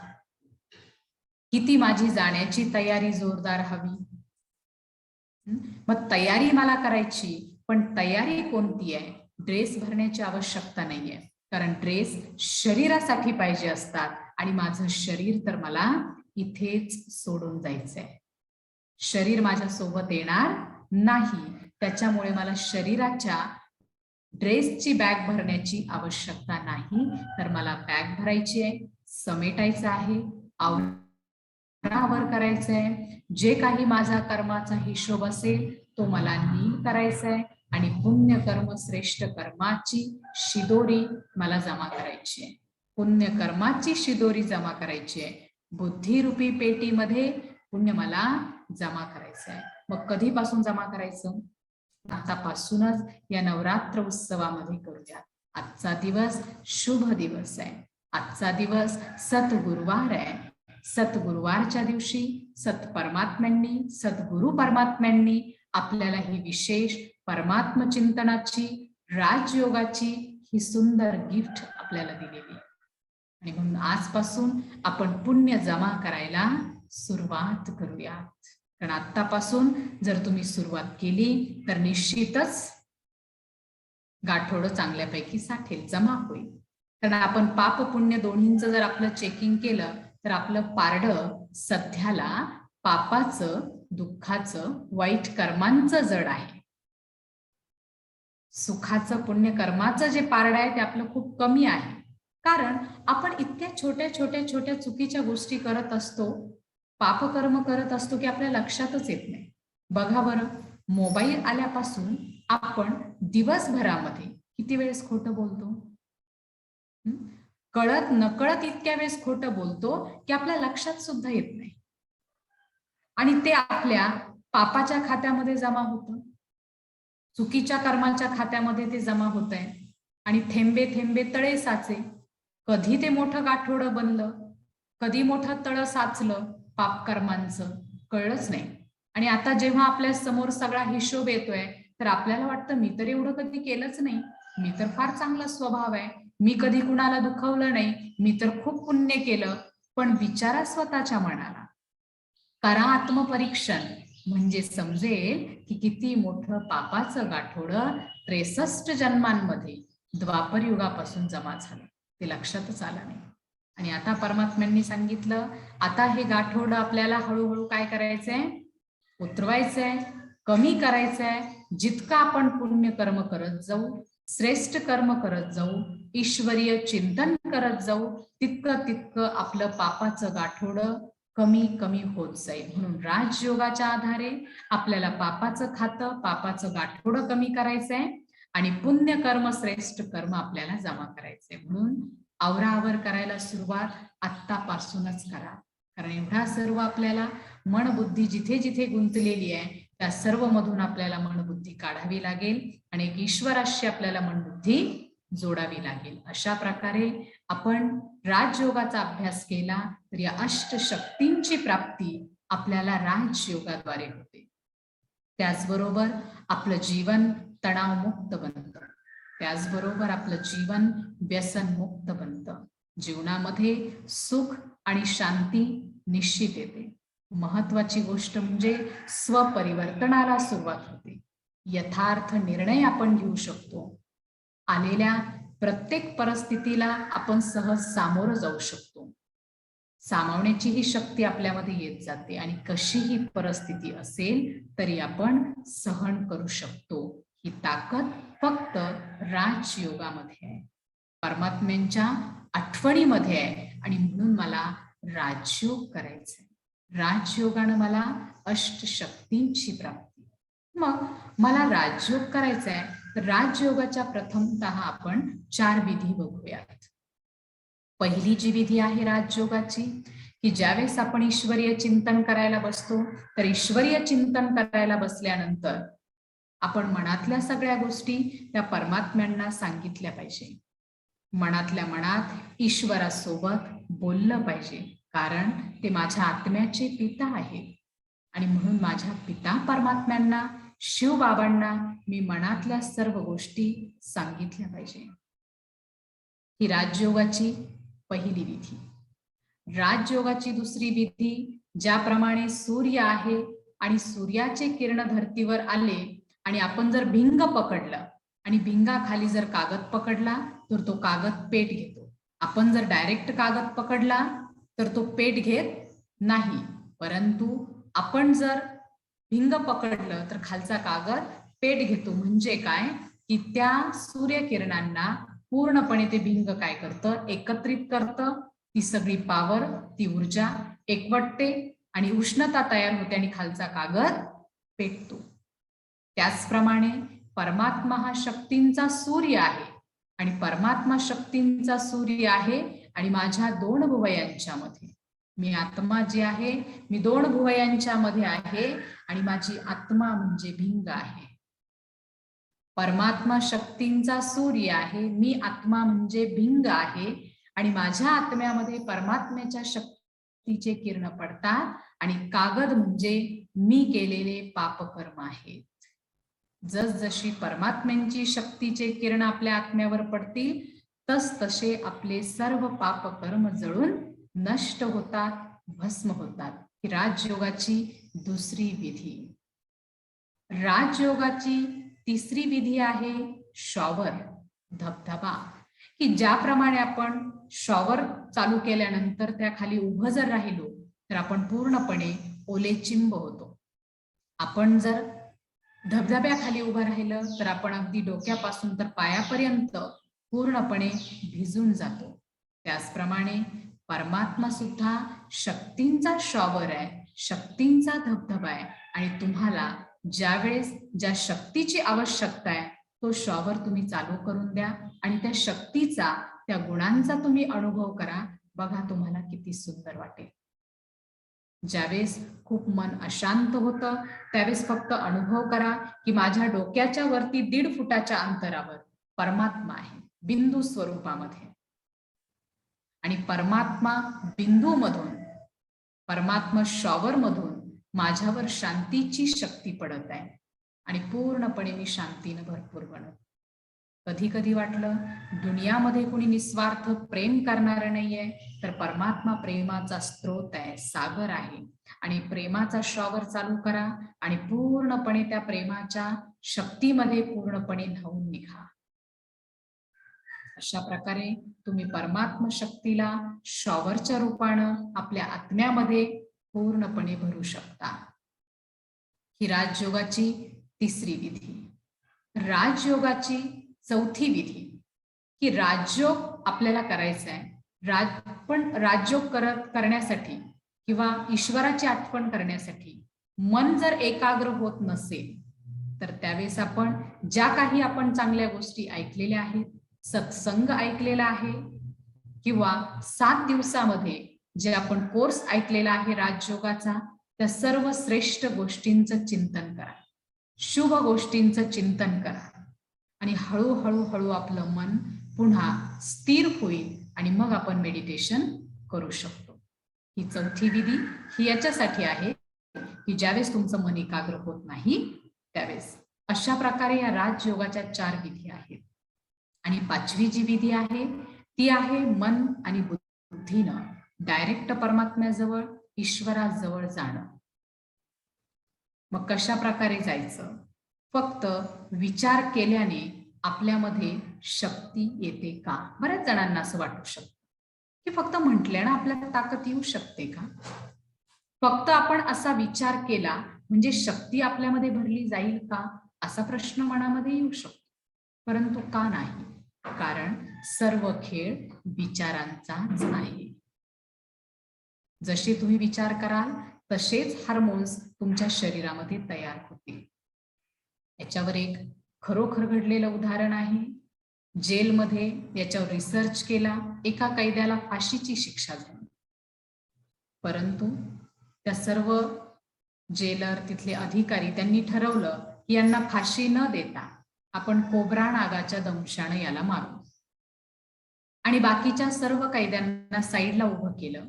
किती माझी जाण्याची तयारी जोरदार हवी. मग तयारी मला करायची, पण तयारी कोणती आहे? ड्रेस भरण्याची आवश्यकता नाहीये, कारण ड्रेस शरीरासाठी पाहिजे असतात आणि माझं शरीर तर मला इथेच सोडून जायचंय. शरीर माझ्या सोबत येणार नाही, त्याच्यामुळे मला शरीराच्या ड्रेसची बॅग भरण्याची आवश्यकता नाही. तर मला बॅग भरायची आहे, समेटायचं आहे, आवरावर करायचंय. जे काही माझा कर्माचा हिशोब असेल तो मला नीट करायचा आहे आणि पुण्य कर्म श्रेष्ठ कर्माची शिदोरी मला जमा करायची आहे. पुण्य कर्माची शिदोरी जमा करायची आहे. बुद्धिरूपी पेटीमध्ये पुण्य मला जमा करायचं आहे. मग कधीपासून जमा करायचं? आतापासूनच या नवरात्र उत्सवामध्ये करूया. आजचा दिवस शुभ दिवस आहे. आजचा दिवस सतगुरुवार आहे. सतगुरुवारच्या दिवशी सद्गुरु परमात्म्यांनी आपल्याला ही विशेष परमात्म चिंतनाची, राजयोगाची ही सुंदर गिफ्ट आपल्याला दिलेली आहे. आणि म्हणून आजपासून आपण पुण्य जमा करायला सुरुवात करूयात. कारण आतापासून जर तुम्ही सुरुवात केली तर निश्चितच गाठोडं चांगल्यापैकी साठेल, जमा होईल. कारण आपण पाप पुण्य दोन्हींचं जर आपलं चेकिंग केलं तर आपलं पारडं सध्याला पापाचं, दुःखाचं, वाईट कर्मांचं जड आहे. सुखाचं, पुण्य कर्माचं जे पारड आहे ते आपलं खूप कमी आहे. कारण आपण इतक्या छोट्या छोट्या छोट्या चुकीच्या गोष्टी करत असतो, पापकर्म करत असतो की आपल्या लक्षातच येत नाही. बघा बरं, मोबाईल आल्यापासून आपण दिवसभरामध्ये किती वेळेस खोटं बोलतो? कळत नकळत इतक्या वेळेस खोटं बोलतो की आपल्या लक्षात सुद्धा येत नाही. आणि ते आपल्या पापाच्या खात्यामध्ये जमा होतं, चुकीच्या कर्माच्या खात्यामध्ये ते जमा होत आहे. आणि थेंबे थेंबे तळे साचे. कधी ते मोठं गाठोडं बनलं, कधी मोठं तळ साचलं पाप कर्मांचं, कळलंच नाही. आणि आता जेव्हा आपल्या समोर सगळा हिशोब येतोय तर आपल्याला वाटतं मी तर एवढं कधी केलंच नाही, मी तर फार चांगला स्वभाव आहे, मी कधी कुणाला दुखवलं नाही, मी तर खूप पुण्य केलं. पण विचारा स्वतःच्या मनाला, करा आत्मपरीक्षण, म्हणजे समजेल की किती मोठं पापाचं गाठोडं 63 जन्मांमध्ये द्वापर युगापासून जमा झालं, ते लक्षातच आलं नाही. आणि आता परमात्म्यांनी सांगितलं, आता हे गाठोडं आपल्याला हळूहळू काय करायचंय? उतरवायचंय, कमी करायचंय. जितकं आपण पुण्य कर्म करत जाऊ, श्रेष्ठ कर्म करत जाऊ, ईश्वरीय चिंतन करत जाऊ, तितकं तितकं आपलं पापाचं गाठोडं कमी कमी होत जाईल. म्हणून राजयोगाच्या आधारे आपल्याला पापाचं खातं, पापाचं गाठोडं कमी करायचंय आणि पुण्य कर्म, श्रेष्ठ कर्म आपल्याला जमा करायचंय. म्हणून आवराआवर करायला सुरुवात आत्तापासूनच करा. कारण एवढा सर्व आपल्याला मन बुद्धी जिथे जिथे गुंतलेली आहे त्या सर्व मधून आपल्याला मनबुद्धी काढावी लागेल आणि एक ईश्वराशी आपल्याला मनबुद्धी जोडावी लागेल. अशा प्रकारे आपण राजयोगाचा अभ्यास केला तर या अष्टशक्तींची प्राप्ती आपल्याला राजयोगाद्वारे होते. त्याचबरोबर आपलं जीवन तणावमुक्त बनतं, त्याचबरोबर आपलं जीवन व्यसनमुक्त बनतं. जीवनामध्ये सुख आणि शांती निश्चित येते. महत्वाची गोष्ट म्हणजे स्वपरिवर्तनाला सुरुवात होते. यथार्थ निर्णय आपण घेऊ शकतो. आलेल्या प्रत्येक परिस्थितीला आपण सहज सामोरं जाऊ शकतो. सामावण्याची ही शक्ती आपल्यामध्ये येत जाते आणि कशीही परिस्थिती असेल तरी आपण सहन करू शकतो. ही ताकद फक्त राजयोगामध्ये आहे, परमात्म्यांच्या आठवणीमध्ये आहे. आणि म्हणून मला राजयोग करायचंय. राजयोगानं मला अष्टशक्तींची प्राप्ती. मग मला राजयोग करायचा आहे तर राजयोगाच्या प्रथमतः आपण 4 विधी बघूयात. पहिली जी विधी आहे राजयोगाची, की ज्यावेळेस आपण ईश्वरीय चिंतन करायला बसतो तर ईश्वरीय चिंतन करायला बसल्यानंतर आपण मनातल्या सगळ्या गोष्टी त्या परमात्म्यांना सांगितल्या पाहिजे. मनातल्या मनात ईश्वरासोबत बोललं पाहिजे, कारण ते माझ्या आत्म्याचे पिता आहेत. आणि म्हणून माझ्या पिता परमात्म्यांना, शिवबाबांना मी मनातल्या सर्व गोष्टी सांगितल्या पाहिजे. ही राजयोगाची पहिली विधी. राजयोगाची दुसरी विधी, ज्याप्रमाणे सूर्य आहे आणि सूर्याचे किरण धरतीवर आले आणि आपण जर भिंग पकडलं आणि भिंगाखाली जर कागद पकडला तर तो कागद पेट घेतो. आपण जर डायरेक्ट कागद पकडला तर तो पेट घेत नाही, परंतु आपण जर भिंग पकडलं तर खालचा कागद पेट घेतो. म्हणजे काय की त्या सूर्यकिरणांना पूर्णपणे ते भिंग काय करतं, एकत्रित करतं. ती सगळी पावर, ती ऊर्जा एकवटते आणि उष्णता तयार होते आणि खालचा कागद पेटतो. त्याचप्रमाणे परमात्मा हा शक्तींचा सूर्य आहे आणि परमात्मा शक्तींचा सूर्य आहे आणि माझ्या दोन भुवयांच्या मध्ये, मी आत्मा जी आहे, मी दोन भुवयांच्या मध्ये आहे आणि माझी आत्मा म्हणजे भिंग आहे. परमात्मा शक्तींचा सूर्य आहे, मी आत्मा म्हणजे भिंग आहे आणि माझ्या आत्म्यामध्ये परमात्म्याच्या शक्तीचे किरण पडतात आणि कागद म्हणजे मी केलेले पापकर्म आहेत. जसजशी परमात्म्यांची शक्तीचे किरण आपल्या आत्म्यावर पडतील तसतसे आपले सर्व पापकर्म जळून नष्ट होतात, भस्म होतात. ही राजयोगाची दुसरी विधी. राजयोगाची तिसरी विधी आहे शॉवर, धबधबा. की ज्याप्रमाणे आपण शॉवर चालू केल्यानंतर त्या खाली उभं जर राहिलो तर आपण पूर्णपणे ओलेचिंब होतो. आपण जर धबधब्याखाली उभं राहिलं तर आपण अगदी डोक्यापासून तर पायापर्यंत पूर्णपणे भिजून जातो. त्याचप्रमाणे परमात्मा सुद्धा शक्तींचा शॉवर आहे, शक्तींचा धबधबा आहे आणि तुम्हाला ज्यावेळेस ज्या शक्तीची आवश्यकता आहे तो शॉवर तुम्ही चालू करून द्या आणि त्या शक्तीचा, त्या गुणांचा तुम्ही अनुभव करा. बघा तुम्हाला किती सुंदर वाटेल. ज्यावेळेस खूप मन अशांत होतं त्यावेळेस फक्त अनुभव करा की माझ्या डोक्याच्या वरती 1.5 फुटाच्या अंतरावर परमात्मा आहे, बिंदू स्वरूपामध्ये. आणि परमात्मा बिंदू मधून, परमात्मा शॉवर मधून माझ्यावर शांतीची शक्ती पडत आहे आणि पूर्णपणे मी शांतीनं भरपूर बनत. कधी कधी वाटलं दुनियामध्ये कोणी निस्वार्थ प्रेम करणारं नाहीये, तर परमात्मा प्रेमाचा स्रोत आहे, सागर आहे आणि प्रेमाचा शॉवर चालू करा आणि पूर्णपणे त्या प्रेमाच्या शक्तीमध्ये पूर्णपणे न्हावून निघा. अशा प्रकारे तुम्ही परमात्मा शक्तीला शॉवरच्या रूपानं आपल्या आत्म्यामध्ये पूर्णपणे भरू शकता. ही राजयोगाची तिसरी विधी. राजयोगाची चौथी विधी की राजयोग आपल्याला करायचा आहे. पण राजयोग करण्यासाठी किंवा ईश्वराची आठवण करण्यासाठी मन जर एकाग्र होत नसेल तर त्यावेळेस आपण ज्या काही आपण चांगल्या गोष्टी ऐकलेल्या आहेत, सत्संग ऐकलेला आहे किंवा 7 दिवसामध्ये जे आपण कोर्स ऐकलेला आहे राजयोगाचा, त्या सर्व श्रेष्ठ गोष्टींचं चिंतन करा, शुभ गोष्टींचं चिंतन करा आणि हळूहळू हळू आपलं मन पुन्हा स्थिर होईल आणि मग आपण मेडिटेशन करू शकतो. ही चौथी विधी ही याच्यासाठी आहे की ज्यावेळेस तुमचं मन एकाग्र होत नाही त्यावेळेस. अशा प्रकारे या राजयोगाच्या 4 विधी आहेत. आणि 5वी जी विधी आहे ती आहे मन आणि बुद्धीनं डायरेक्ट परमात्म्याजवळ, ईश्वराजवळ जाणं. मग कशा प्रकारे जायचं? फक्त विचार केल्याने आपल्यामध्ये शक्ती येते का? बऱ्याच जणांना असं वाटू शकतं की फक्त म्हटल्यानं आपल्याला ताकद येऊ शकते का? फक्त आपण असा विचार केला म्हणजे शक्ती आपल्यामध्ये भरली जाईल का, असा प्रश्न मनामध्ये येऊ शकतो. परंतु का नाही? कारण सर्व खेळ विचारांचाच आहे. जसे तुम्ही विचार कराल तसेच हार्मोन्स तुमच्या शरीरामध्ये तयार होतील. याच्यावर एक खरोखर घडलेलं उदाहरण आहे. जेलमध्ये याच्यावर रिसर्च केला. एका कैद्याला फाशीची शिक्षा झाली, परंतु त्या सर्व जेलर, तिथले अधिकारी त्यांनी ठरवलं की यांना फाशी न देता आपण कोब्रा नागाच्या दंशानं याला मारू आणि बाकीच्या सर्व कैद्यांना साईडला उभं केलं.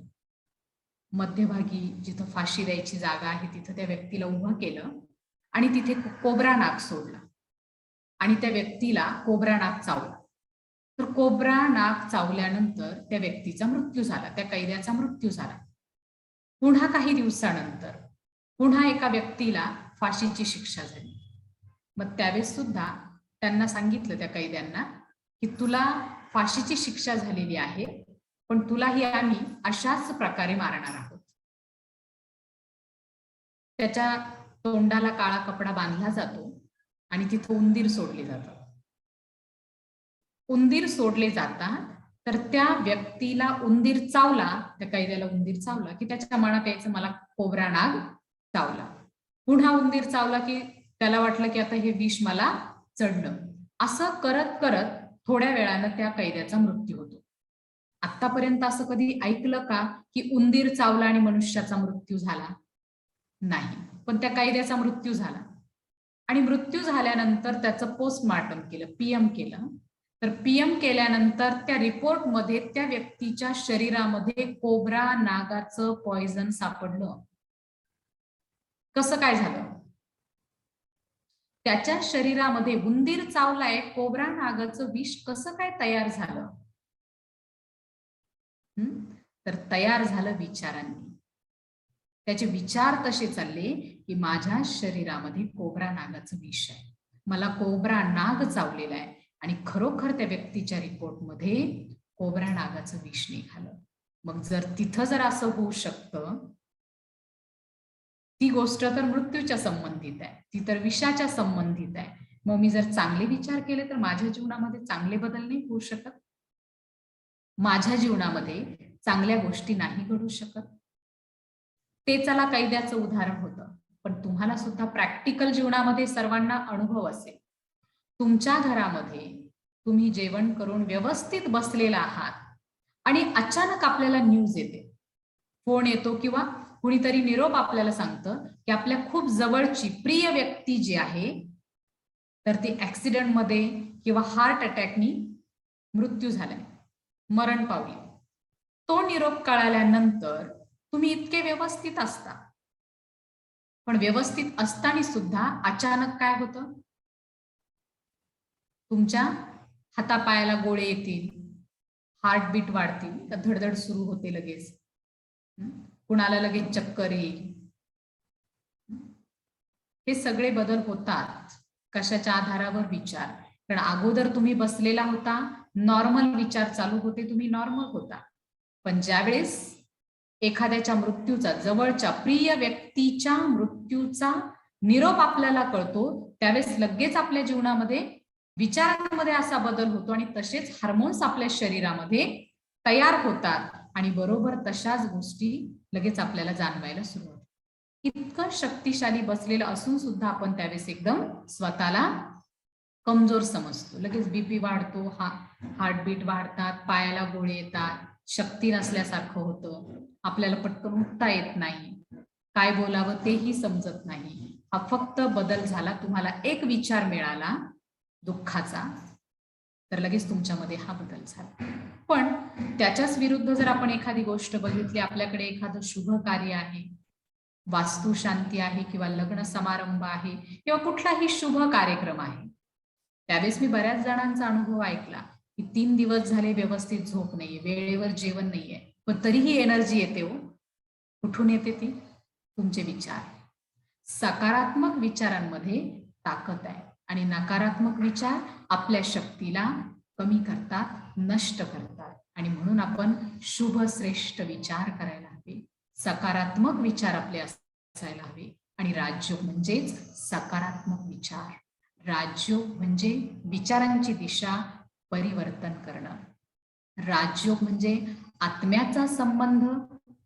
मध्यभागी जिथं फाशी द्यायची जागा आहे तिथं त्या व्यक्तीला उभं केलं आणि तिथे कोब्रा नाग सोडला आणि त्या व्यक्तीला कोब्रा नाग चावला. तर कोब्रा नाग चावल्यानंतर त्या व्यक्तीचा मृत्यू झाला, त्या कैद्याचा मृत्यू झाला. पुन्हा काही दिवसानंतर पुन्हा एका व्यक्तीला फाशीची शिक्षा झाली. मग त्यावेळेस सुद्धा त्यांना सांगितलं, त्या कैद्यांना, की तुला फाशीची शिक्षा झालेली आहे, पण तुलाही आम्ही अशाच प्रकारे मारणार आहोत. त्याच्या तोंडाला काळा कपडा बांधला जातो आणि तिथं उंदीर सोडले जातात. उंदीर सोडले जातात, तर त्या व्यक्तीला उंदीर चावला, त्या कैद्याला उंदीर चावला की त्याच्या मनात यायचं मला कोब्रा नाग चावला. पुन्हा उंदीर चावला की त्याला वाटलं की आता हे विष मला चढलं. असं करत करत थोड्या वेळानं त्या कैद्याचा मृत्यू होतो. आतापर्यंत असं कधी ऐकलं का की उंदीर चावला आणि मनुष्याचा मृत्यू झाला? नाही. पण त्या कैद्याचा मृत्यू झाला आणि मृत्यू झाल्यानंतर त्याचं पोस्टमॉर्टम केलं, पीएम केलं. तर पीएम केल्यानंतर त्या रिपोर्टमध्ये त्या व्यक्तीच्या शरीरामध्ये कोब्रा नागाचं पॉइझन सापडलं. कसं काय झालं? त्याच्या शरीरामध्ये उंदीर चावलाय, कोब्रा नागाचं विष कसं काय तयार झालं? तर तयार झालं विचारांनी. त्याचे विचार तसे चालले की माझ्या शरीरामध्ये कोब्रा नागाचं विष आहे, मला कोब्रा नाग चावलेला आहे आणि खरोखर त्या व्यक्तीच्या रिपोर्टमध्ये कोब्रा नागाचं विष निघालं. मग जर तिथं जर असं होऊ शकतं, ती गोष्ट तर मृत्यूच्या संबंधित आहे, ती तर विषाच्या संबंधित आहे. मग मी जर चांगले विचार केले तर माझ्या जीवनामध्ये चांगले बदल नाही होऊ शकत? माझ्या जीवनामध्ये चांगल्या गोष्टी नाही घडू शकत? ते चला कैद्याचं उदाहरण होतं, पण तुम्हाला सुद्धा प्रॅक्टिकल जीवनामध्ये सर्वांना अनुभव असेल. तुमच्या घरामध्ये तुम्ही जेवण करून व्यवस्थित बसलेला आहात आणि अचानक आपल्याला न्यूज येते, फोन येतो किंवा कुणीतरी निरोप आपल्याला सांगतं की आपल्या खूप जवळची प्रिय व्यक्ती जी आहे तर ती ऍक्सिडेंटमध्ये किंवा हार्ट अटॅकनी मृत्यू झालाय, मरण पावली. तो निरोप कळाल्यानंतर तुम्ही इतके व्यवस्थित असता, पण व्यवस्थित असताना सुद्धा अचानक काय होतं? तुमच्या हातापायाला गोळे येतील, हार्टबीट वाढतील, धडधड सुरू होते लगेच, कुणाला लगेच चक्कर येईल. हे सगळे बदल होतात. कशाच्या आधारावर? विचार. कारण अगोदर तुम्ही बसलेला होता, नॉर्मल विचार चालू होते, तुम्ही नॉर्मल होता. पण ज्यावेळेस एखाद्याच्या मृत्यूचा, जवळच्या प्रिय व्यक्तीच्या मृत्यूचा निरोप आपल्याला कळतो, त्यावेळेस लगेच आपल्या जीवनामध्ये विचारांमध्ये असा बदल होतो आणि तसेच हार्मोन्स आपल्या शरीरामध्ये तयार होतात आणि बरोबर तशाच गोष्टी लगेच आपल्याला जाणवायला सुरू होतात. इतकं शक्तिशाली बसलेलं असून सुद्धा आपण त्यावेळेस एकदम स्वतःला कमजोर समजतो. लगेच बीपी वाढतो, हार्टबीट वाढतात, पायाला गोळे येतात, शक्ती नसल्यासारखं होतं, आपल्याला पटकन उठता येत नाही, काय बोलावं तेही समजत नाही. हा फक्त बदल झाला, तुम्हाला एक विचार मिळाला दुःखाचा, तर लगेच तुमच्यामध्ये हा बदल झाला. पण त्याच्याच विरुद्ध जर आपण एखादी गोष्ट बघितली, आपल्याकडे एखादं शुभ कार्य आहे, वास्तुशांती आहे किंवा लग्न समारंभ आहे किंवा कुठलाही शुभ कार्यक्रम आहे, त्यावेळेस मी बऱ्याच जणांचा अनुभव ऐकला की 3 दिवस झाले व्यवस्थित झोप नाहीये, वेळेवर जेवण नाहीये, पण तरीही एनर्जी येते. हो, कुठून येते ती? तुमचे विचार. सकारात्मक विचारांमध्ये ताकद आहे आणि नकारात्मक विचार आपल्या शक्तीला कमी करतात, नष्ट करतात. आणि म्हणून आपण शुभ श्रेष्ठ विचार करायला हवे, सकारात्मक विचार आपले असायला हवे. आणि राजयोग म्हणजेच सकारात्मक विचार. राजयोग म्हणजे विचारांची दिशा परिवर्तन करणं. राजयोग म्हणजे आत्म्याचा संबंध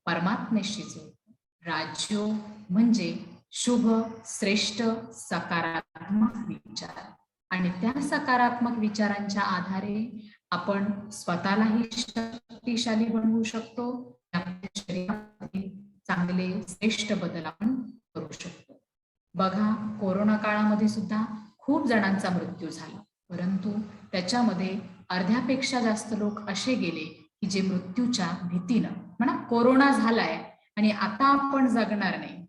परमात्म्याशी जोडणं. राजयोग म्हणजे शुभ श्रेष्ठ सकारात्मक विचार. आणि त्या सकारात्मक विचारांच्या आधारे आपण स्वतःलाही शक्तिशाली बनवू शकतो, आपल्या शरीरातील चांगले श्रेष्ठ बदल आपण करू शकतो. बघा, कोरोना काळामध्ये सुद्धा खूप जणांचा मृत्यू झाला, परंतु त्याच्यामध्ये अर्ध्यापेक्षा जास्त लोक असे गेले की जे मृत्यूच्या भीतीनं, म्हणा कोरोना झालाय आणि आता आपण जगणार नाही,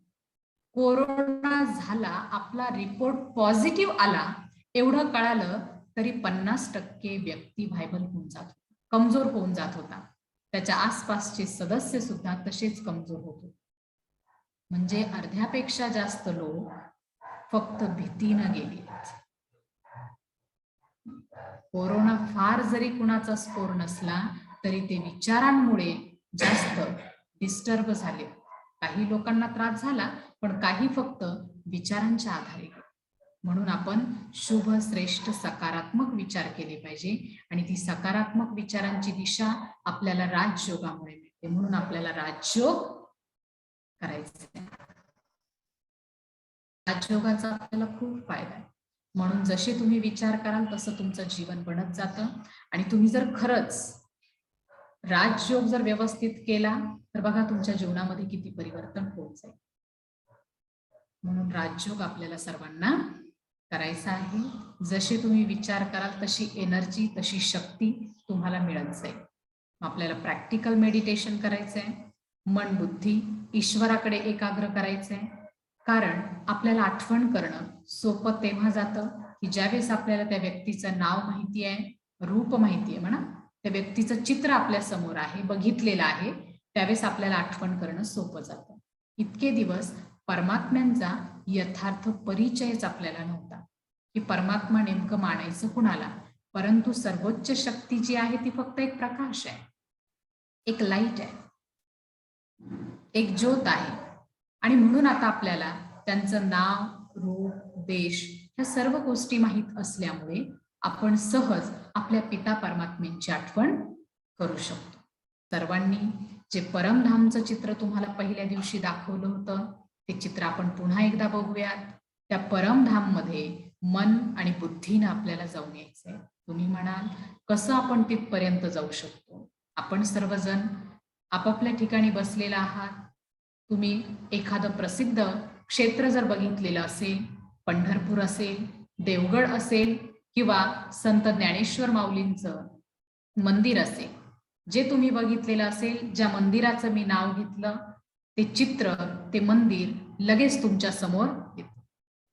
कोरोना झाला, आपला रिपोर्ट पॉझिटिव्ह आला, एवढं कळालं तरी 50% व्यक्ती व्हायबल होऊन जात होता, कमजोर होऊन जात होता. त्याच्या आसपासचे सदस्य सुद्धा तसेच कमजोर होत होते. म्हणजे अर्ध्यापेक्षा जास्त लोक फक्त भीतीनं गेले. कोरोना फार जरी कुणाचा स्कोर नसला तरी ते विचारांमुळे जास्त डिस्टर्ब झाले. काही लोकांना त्रास झाला, पण काही फक्त विचारांच्या आधारे. म्हणून आपण शुभ, श्रेष्ठ, सकारात्मक विचार केले पाहिजे आणि ती सकारात्मक विचारांची दिशा आपल्याला राजयोगामुळे मिळते. म्हणून आपल्याला राजयोग करायचा. राजयोगाचा आपल्याला खूप फायदा आहे. म्हणून जसे तुम्ही विचार कराल तसं तुमचं जीवन बनत जातं. आणि तुम्ही जर खरंच राजयोग जर व्यवस्थित केला तर बघा तुमच्या जीवनामध्ये किती परिवर्तन होत जाईल. म्हणून राजयोग आपल्याला सर्वांना करायचा आहे. जसे तुम्ही विचार कराल तशी एनर्जी, तशी शक्ती तुम्हाला मिळत जाईल. आपल्याला प्रॅक्टिकल मेडिटेशन करायचंय. मन, बुद्धी ईश्वराकडे एकाग्र करायचंय. कारण आपल्याला आठवण करणं सोपं तेव्हा जातं की ज्यावेळेस आपल्याला त्या व्यक्तीचं नाव माहिती आहे, रूप माहिती आहे, म्हणा त्या व्यक्तीचं चित्र आपल्या समोर आहे, बघितलेलं आहे, त्यावेळेस आपल्याला आठवण करणं सोपं जातं. इतके दिवस परमात्म्यांचा यथार्थ परिचयच आपल्याला नव्हता की परमात्मा नेमकं मानायचं कुणाला. परंतु सर्वोच्च शक्ती जी आहे ती फक्त एक प्रकाश आहे, एक लाईट आहे, एक ज्योत आहे. आणि म्हणून आता आपल्याला त्यांचं नाव, रूप, देश ह्या सर्व गोष्टी माहीत असल्यामुळे आपण सहज आपल्या पिता परमात्म्यांची आठवण करू शकतो. सर्वांनी जे परमधामचं चित्र तुम्हाला पहिल्या दिवशी दाखवलं होतं ते चित्र आपण पुन्हा एकदा बघूयात. त्या परमधाम मध्ये मन आणि बुद्धीनं आपल्याला जाऊन यायचंय. तुम्ही म्हणाल कसं आपण तिथपर्यंत जाऊ शकतो? आपण सर्वजण आपापल्या ठिकाणी बसलेला आहात. तुम्ही एखादं प्रसिद्ध क्षेत्र जर बघितलेलं असेल, पंढरपूर असेल, देवगड असेल किंवा संत ज्ञानेश्वर माऊलींचं मंदिर असेल, जे तुम्ही बघितलेलं असेल, ज्या मंदिराचं मी नाव घेतलं ते चित्र, ते मंदिर लगेच तुमच्या समोर येतं.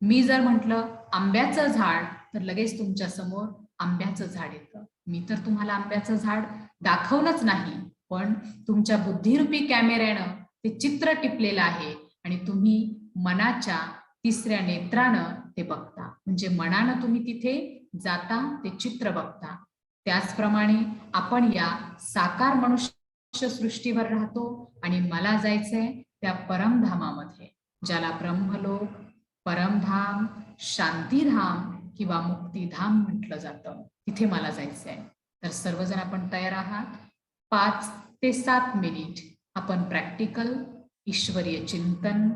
मी जर म्हटलं आंब्याचं झाड तर लगेच तुमच्या समोर आंब्याचं झाड येतं. मी तर तुम्हाला आंब्याचं झाड दाखवलंच नाही, पण तुमच्या बुद्धिरूपी कॅमेऱ्यानं ते चित्र टिपलेलं आहे आणि तुम्ही मनाच्या तिसऱ्या नेत्रानं ते बघता. म्हणजे मनानं तुम्ही तिथे जाता, ते चित्र बघता. त्याचप्रमाणे आपण या साकार मनुष्य सृष्टीवर राहतो आणि मला जायचंय त्या परमधामामध्ये, ज्याला ब्रह्मलोक, परमधाम, शांतीधाम किंवा मुक्तीधाम म्हटलं जातं. तिथे मला जायचंय. तर सर्वजण आपण तयार आहात? 5 ते 7 मिनिट आपण प्रॅक्टिकल ईश्वरीय चिंतन,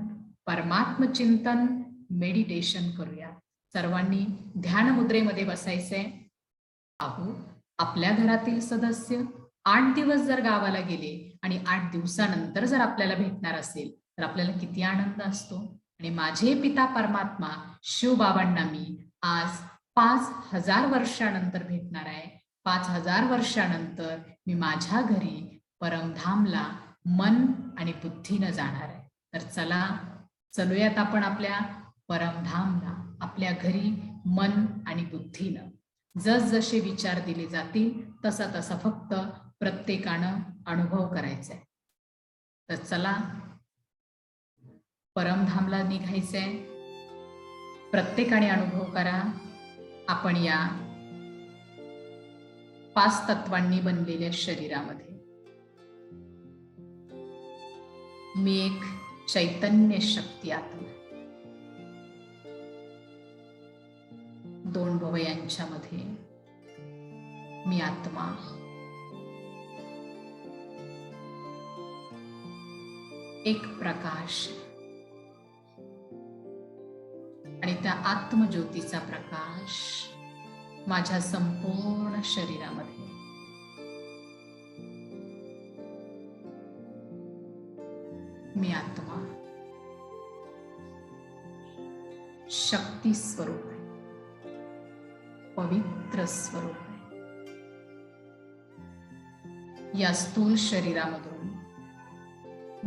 परमात्म चिंतन, मेडिटेशन करूया. सर्वांनी ध्यान मुद्रेमध्ये बसायचंय. पाहू आपल्या घरातील सदस्य 8 दिवस जर गावाला गेले आणि 8 दिवसानंतर जर आपल्याला भेटणार असेल तर आपल्याला किती आनंद असतो. आणि माझे पिता परमात्मा शिवबाबांना मी आज 5000 वर्षानंतर भेटणार आहे. 5000 वर्षानंतर मी माझ्या घरी परमधामला मन आणि बुद्धीनं जाणार आहे. तर चला चलूयात आपण आपल्या परमधामला, आपल्या घरी मन आणि बुद्धीनं. जसजसे विचार दिले जातील तसा तसा फक्त प्रत्येकानं अनुभव करायचा आहे. तर चला परमधामला निघायचंय. प्रत्येकाने अनुभव करा. आपण या 5 तत्वांनी बनलेल्या शरीरामध्ये मी एक चैतन्य शक्ती आत्मा, 2 भुवयांच्यामध्ये मी आत्मा, एक प्रकाश आणि त्या आत्मज्योतीचा प्रकाश माझ्या संपूर्ण शरीरामध्ये. मी आत्मा शक्ती स्वरूप आहे, पवित्र स्वरूप आहे. या स्थूल शरीरामधून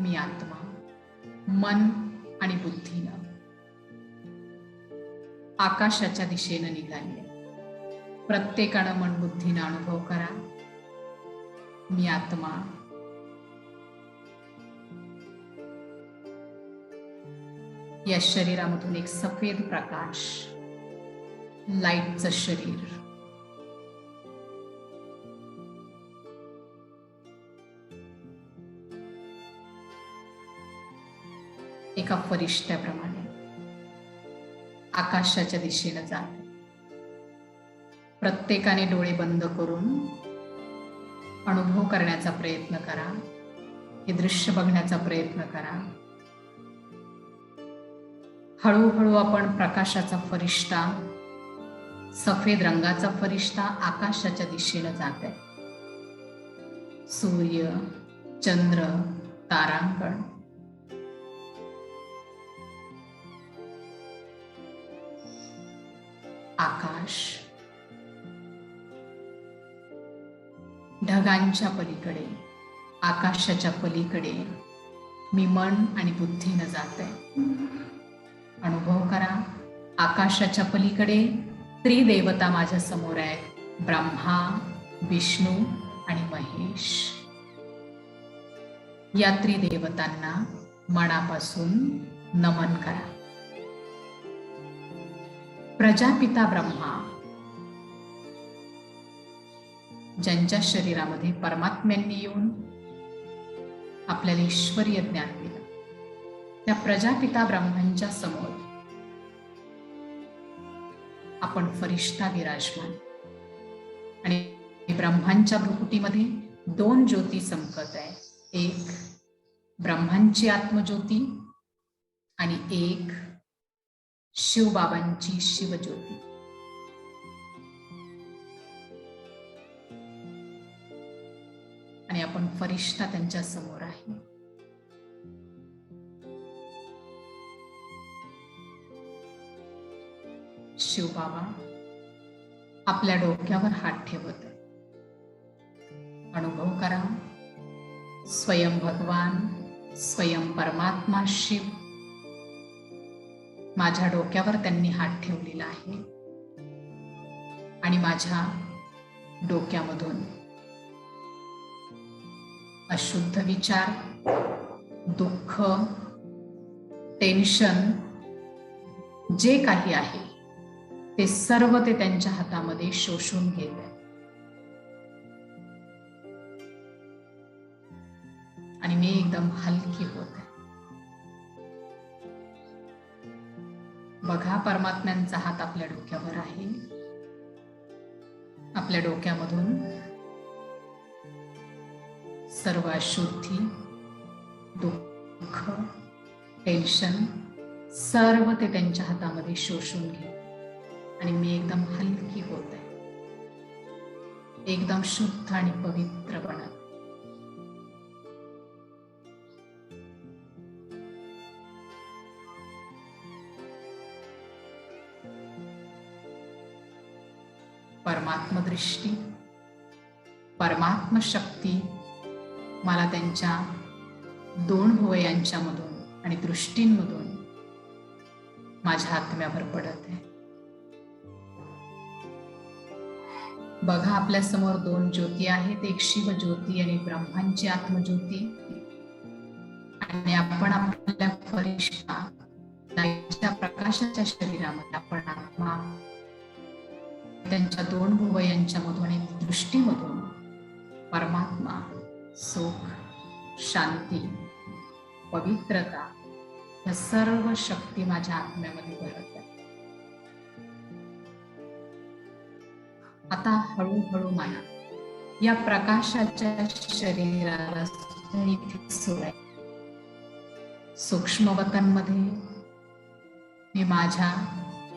मी आत्मा मन आणि बुद्धीनं आकाशाच्या दिशेनं निघाली. प्रत्येकानं मन बुद्धीनं अनुभव करा, मी आत्मा या शरीरामधून एक सफेद प्रकाश, लाईटचं शरीर, एका फरिश्त्याप्रमाणे आकाशाच्या दिशेनं जाते. प्रत्येकाने डोळे बंद करून अनुभव करण्याचा प्रयत्न करा, हे दृश्य बघण्याचा प्रयत्न करा. हळूहळू आपण प्रकाशाचा फरिश्ता, सफेद रंगाचा फरिश्ता आकाशाच्या दिशेनं जात आहे. सूर्य, चंद्र, तारांगण, आकाश, ढगांच्या पलीकडे, आकाशाच्या पलीकडे मी मन आणि बुद्धीनं जाते. अनुभव करा, आकाशाच्या पलीकडे त्रिदेवता माझ्या समोर आहेत, ब्रह्मा, विष्णू आणि महेश. या त्रिदेवतांना मनापासून नमन करा. प्रजापिता ब्रह्मा, ज्यांच्या शरीरामध्ये परमात्म्यांनी येऊन आपल्याला ईश्वरीय ज्ञान दिलं, त्या प्रजापिता ब्रह्मांच्या समोर आपण फरिश्ता विराजमान, आणि ब्रह्मांच्या भ्रुकुटीमध्ये 2 ज्योती चमकत आहे. एक ब्रह्मांची आत्मज्योती आणि एक शिवबाबांची शिवज्योती. आणि आपण फरिश्ता त्यांच्या समोर आहे. शिवबाबा आपल्या डोक्यावर हात ठेवत आहे. अनुभव करा, स्वयं भगवान, स्वयं परमात्मा शिव माझ्या डोक्यावर त्यांनी हात ठेवलेला आहे. आणि माझ्या डोक्यामधून अशुद्ध विचार, दुःख, टेन्शन जे काही आहे ते सर्व ते त्यांच्या हातामध्ये शोषून घेत आहे. आणि मी एकदम हलकी होत आहे. बघा, परमात्म्यांचा हात आपल्या डोक्यावर आहे. आपल्या डोक्यामधून सर्व अशुद्धी, दुःख, टेन्शन सर्व ते त्यांच्या हातामध्ये शोषून घे. आणि मी एकदम हलकी होत आहे, एकदम शुद्ध आणि पवित्र बनत. परमात्म दृष्टी, परमात्म शक्ती मला त्यांच्या 2 भुवयांच्या मधून आणि दृष्टींमधून माझ्या आत्म्यावर पडत आहे. बघा, आपल्या समोर 2 ज्योती आहेत, एक शिव ज्योती आणि ब्रह्मांची आत्मज्योती. आणि आपण आपल्या फरिश्ता लाईटच्या प्रकाशाच्या शरीरामध्ये आपण आत्मा त्यांच्या 2 भुवयांच्या मधून आणि दृष्टीमधून परमात्मा, सुख, शांती, पवित्रता या सर्व शक्ती माझ्या आत्म्यामध्ये भरत आहे. आता हळूहळू मला या प्रकाशाच्या शरीराला सोडाय. सूक्ष्मवतनमध्ये मी माझ्या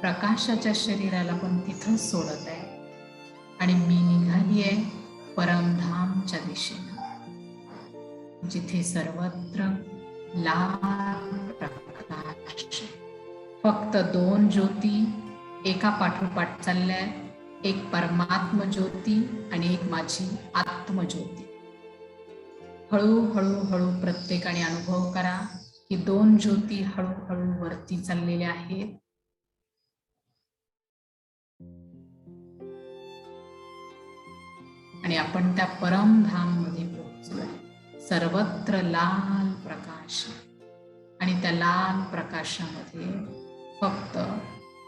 प्रकाशाच्या शरीराला पण तिथं सोडत आहे. आणि मी निघाली आहे परमधामच्या दिशेनं, जिथे सर्वत्र लाल प्रकाश. फक्त 2 ज्योती एका पाठोपाठ चालल्या, एक परमात्म ज्योती आणि एक माझी आत्मज्योती. हळूहळू हळू प्रत्येकाने अनुभव करा की 2 ज्योती हळूहळू वरती चाललेल्या आहेत. आणि आपण त्या परमधाम मध्ये पोहोचलोय. सर्वत्र लाल प्रकाश आणि त्या लाल प्रकाशामध्ये फक्त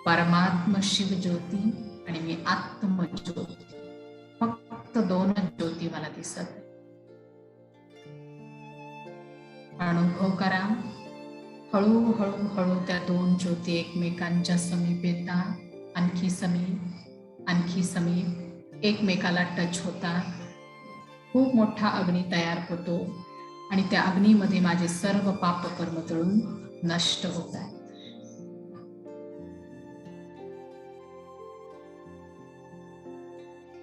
परमात्मा शिव ज्योती आणि मी आत्मज्योती, फक्त दोनच ज्योती मला दिसत. अनुभव करा. हळूहळू हळू त्या दोन ज्योती एकमेकांच्या समीप येतात, आणखी समीप, आणखी समीप, एकमेकाला टच होतात. खूप मोठा अग्नी तयार होतो आणि त्या अग्नीमध्ये माझे सर्व पाप कर्म जळून नष्ट होत आहेत.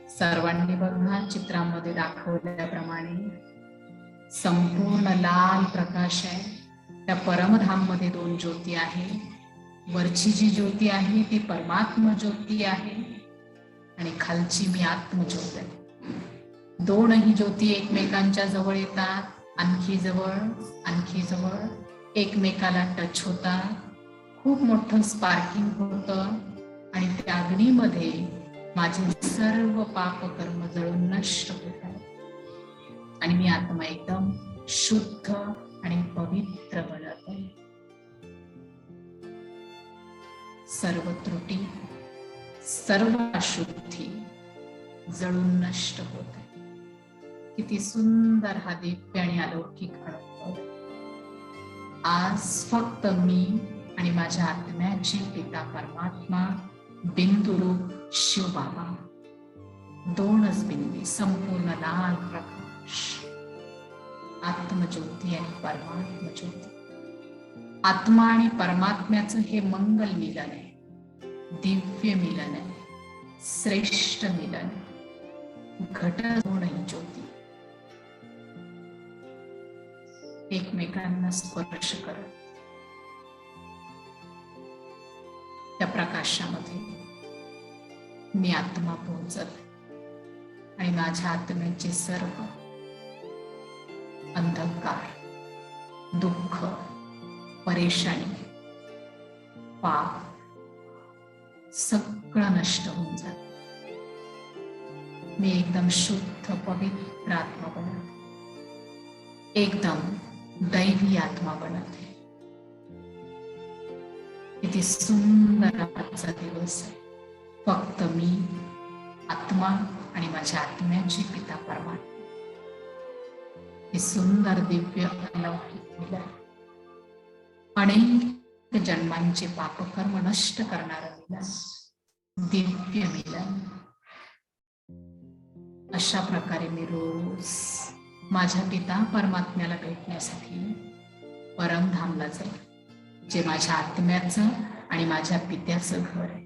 सर्वांनी बघा, चित्रामध्ये दाखवल्याप्रमाणे संपूर्ण लाल प्रकाश आहे. त्या परमधाम मध्ये दोन ज्योती आहे. वरची जी ज्योती आहे ती परमात्मा ज्योती आहे आणि खालची मी आत्मज्योत आहे. दोनही ज्योती एकमेकांच्या जवळ येतात, आणखी जवळ, आणखी जवळ, एकमेकाला टच होतात. खूप मोठं स्पार्किंग होतं आणि त्या अग्नीमध्ये माझे सर्व पाप कर्म जळून नष्ट होतात आणि मी आत्मा एकदम शुद्ध आणि पवित्र बनत आहे. सर्व त्रुटी, सर्व अशुद्धी जळून नष्ट होत आहे. किती सुंदर हा दिव्य आणि अलौकिक अनुभव. आज फक्त मी आणि माझ्या आत्म्याचे पिता परमात्मा बिंदुरूप शिव बाबा, दोनच बिंदी, संपूर्ण लाल प्रकाश, आत्मज्योती आणि परमात्मा ज्योती. आत्मा आणि परमात्म्याचं हे मंगल मिलन आहे, दिव्य मिलन आहे, श्रेष्ठ मिलन. घट दोनही ज्योती एकमेकांना स्पर्श करत त्या प्रकाशामध्ये मी आत्मा पोहोचत आणि माझ्या आत्म्याचे सर्व अंधकार, दुःख, परेशानी, पाप सगळं नष्ट होऊन जात. मी एकदम शुद्ध पवित्र आत्मा बनत, एकदम दैवी आत्मा बनत आहे. किती सुंदर आजचा दिवस आहे. फक्त मी, आत्मा आणि माझ्या आत्म्याचे पिता परमात्मा. हे सुंदर दिव्य अलौकिक मिलन, अनेक जन्मांचे पापकर्म नष्ट करणारं मिलन, दिव्य मिलन. अशा प्रकारे मी रोज माझ्या पिता परमात्म्याला भेटण्यासाठी परमधामला जाईल, जे माझ्या आत्म्याचं आणि माझ्या पित्याचं घर आहे.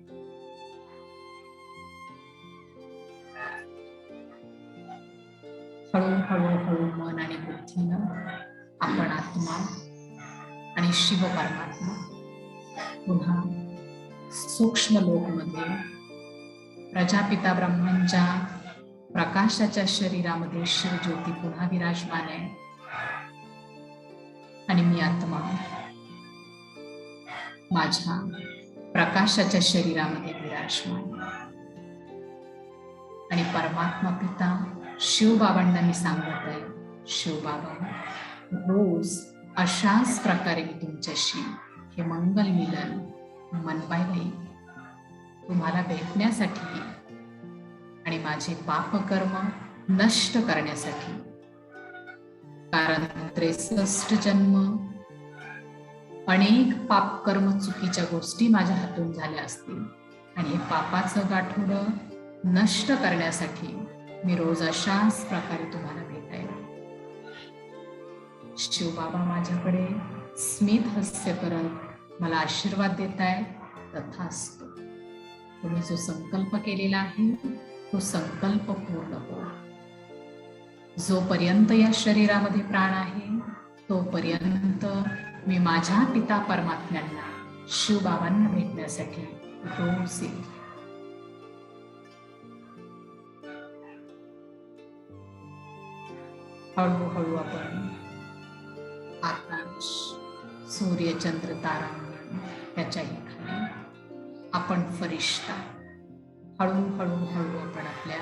हळूहळू मन आणि बुद्धीनं आपण आत्मा आणि शिव परमात्मा पुन्हा सूक्ष्म लोकमध्ये प्रजापिता ब्रह्मांच्या प्रकाशाच्या शरीरामध्ये शिव ज्योती पुन्हा विराजमान आहे आणि मी आत्मा माझ्या प्रकाशाच्या शरीरामध्ये विराजमान आणि परमात्मा पिता शिवबाबांना मी सांगत आहे, शिवबाबा, रोज अशाच प्रकारे मी तुमच्याशी हे मंगल मिलन मनवायला येईल, तुम्हाला भेटण्यासाठी आणि माझे पापकर्म नष्ट करण्यासाठी. कारण 63 जन्म अनेक पापकर्म, चुकीच्या गोष्टी माझ्या हातून झाल्या असतील आणि हे पापाचं गाठोडं नष्ट करण्यासाठी मी रोज अशाच प्रकारे तुम्हाला भेटायला. शिवबाबा माझ्याकडे स्मित हास्य करत मला आशीर्वाद देत आहे. तथास्तु. तुम्ही जो संकल्प केलेला आहे तो संकल्प पूर्ण हो. जोपर्यंत या शरीरामध्ये प्राण आहे तोपर्यंत मी माझ्या पिता परमात्म्यांना, शिवबाबांना भेटण्यासाठी रोज येईल. हळूहळू आपण आकाश, सूर्य, चंद्र, तारांगण त्याच्याही खाली आपण फरिश्ता हळूहळू आपण आपल्या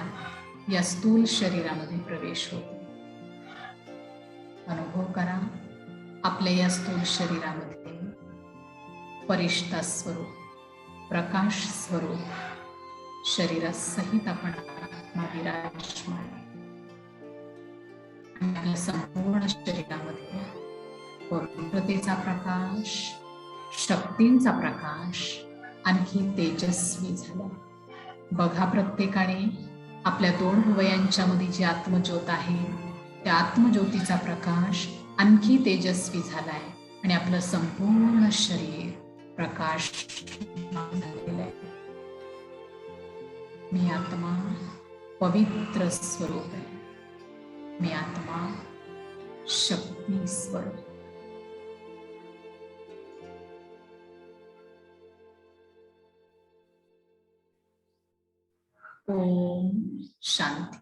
या स्थूल शरीरामध्ये प्रवेश होतो. अनुभव करा आपल्या या स्थूल शरीरामध्ये परिष्ठा स्वरूप, प्रकाश स्वरूप शरीरासहित आपण आत्मा विराजमान आहे. आणि आपल्या संपूर्ण शरीरामध्ये पवित्रतेचा प्रकाश, शक्तींचा प्रकाश आणखी तेजस्वी झाला. बघा, प्रत्येकाने आपल्या 2 हृदयांच्या मध्ये जी आत्मज्योत आहे त्या आत्मज्योतीचा प्रकाश आणखी तेजस्वी झालाय आणि आपलं संपूर्ण शरीर प्रकाश झालेलं आहे. मी आत्मा पवित्र स्वरूप आहे. मी आत्मा शक्ती स्वरूप. ओम शांती.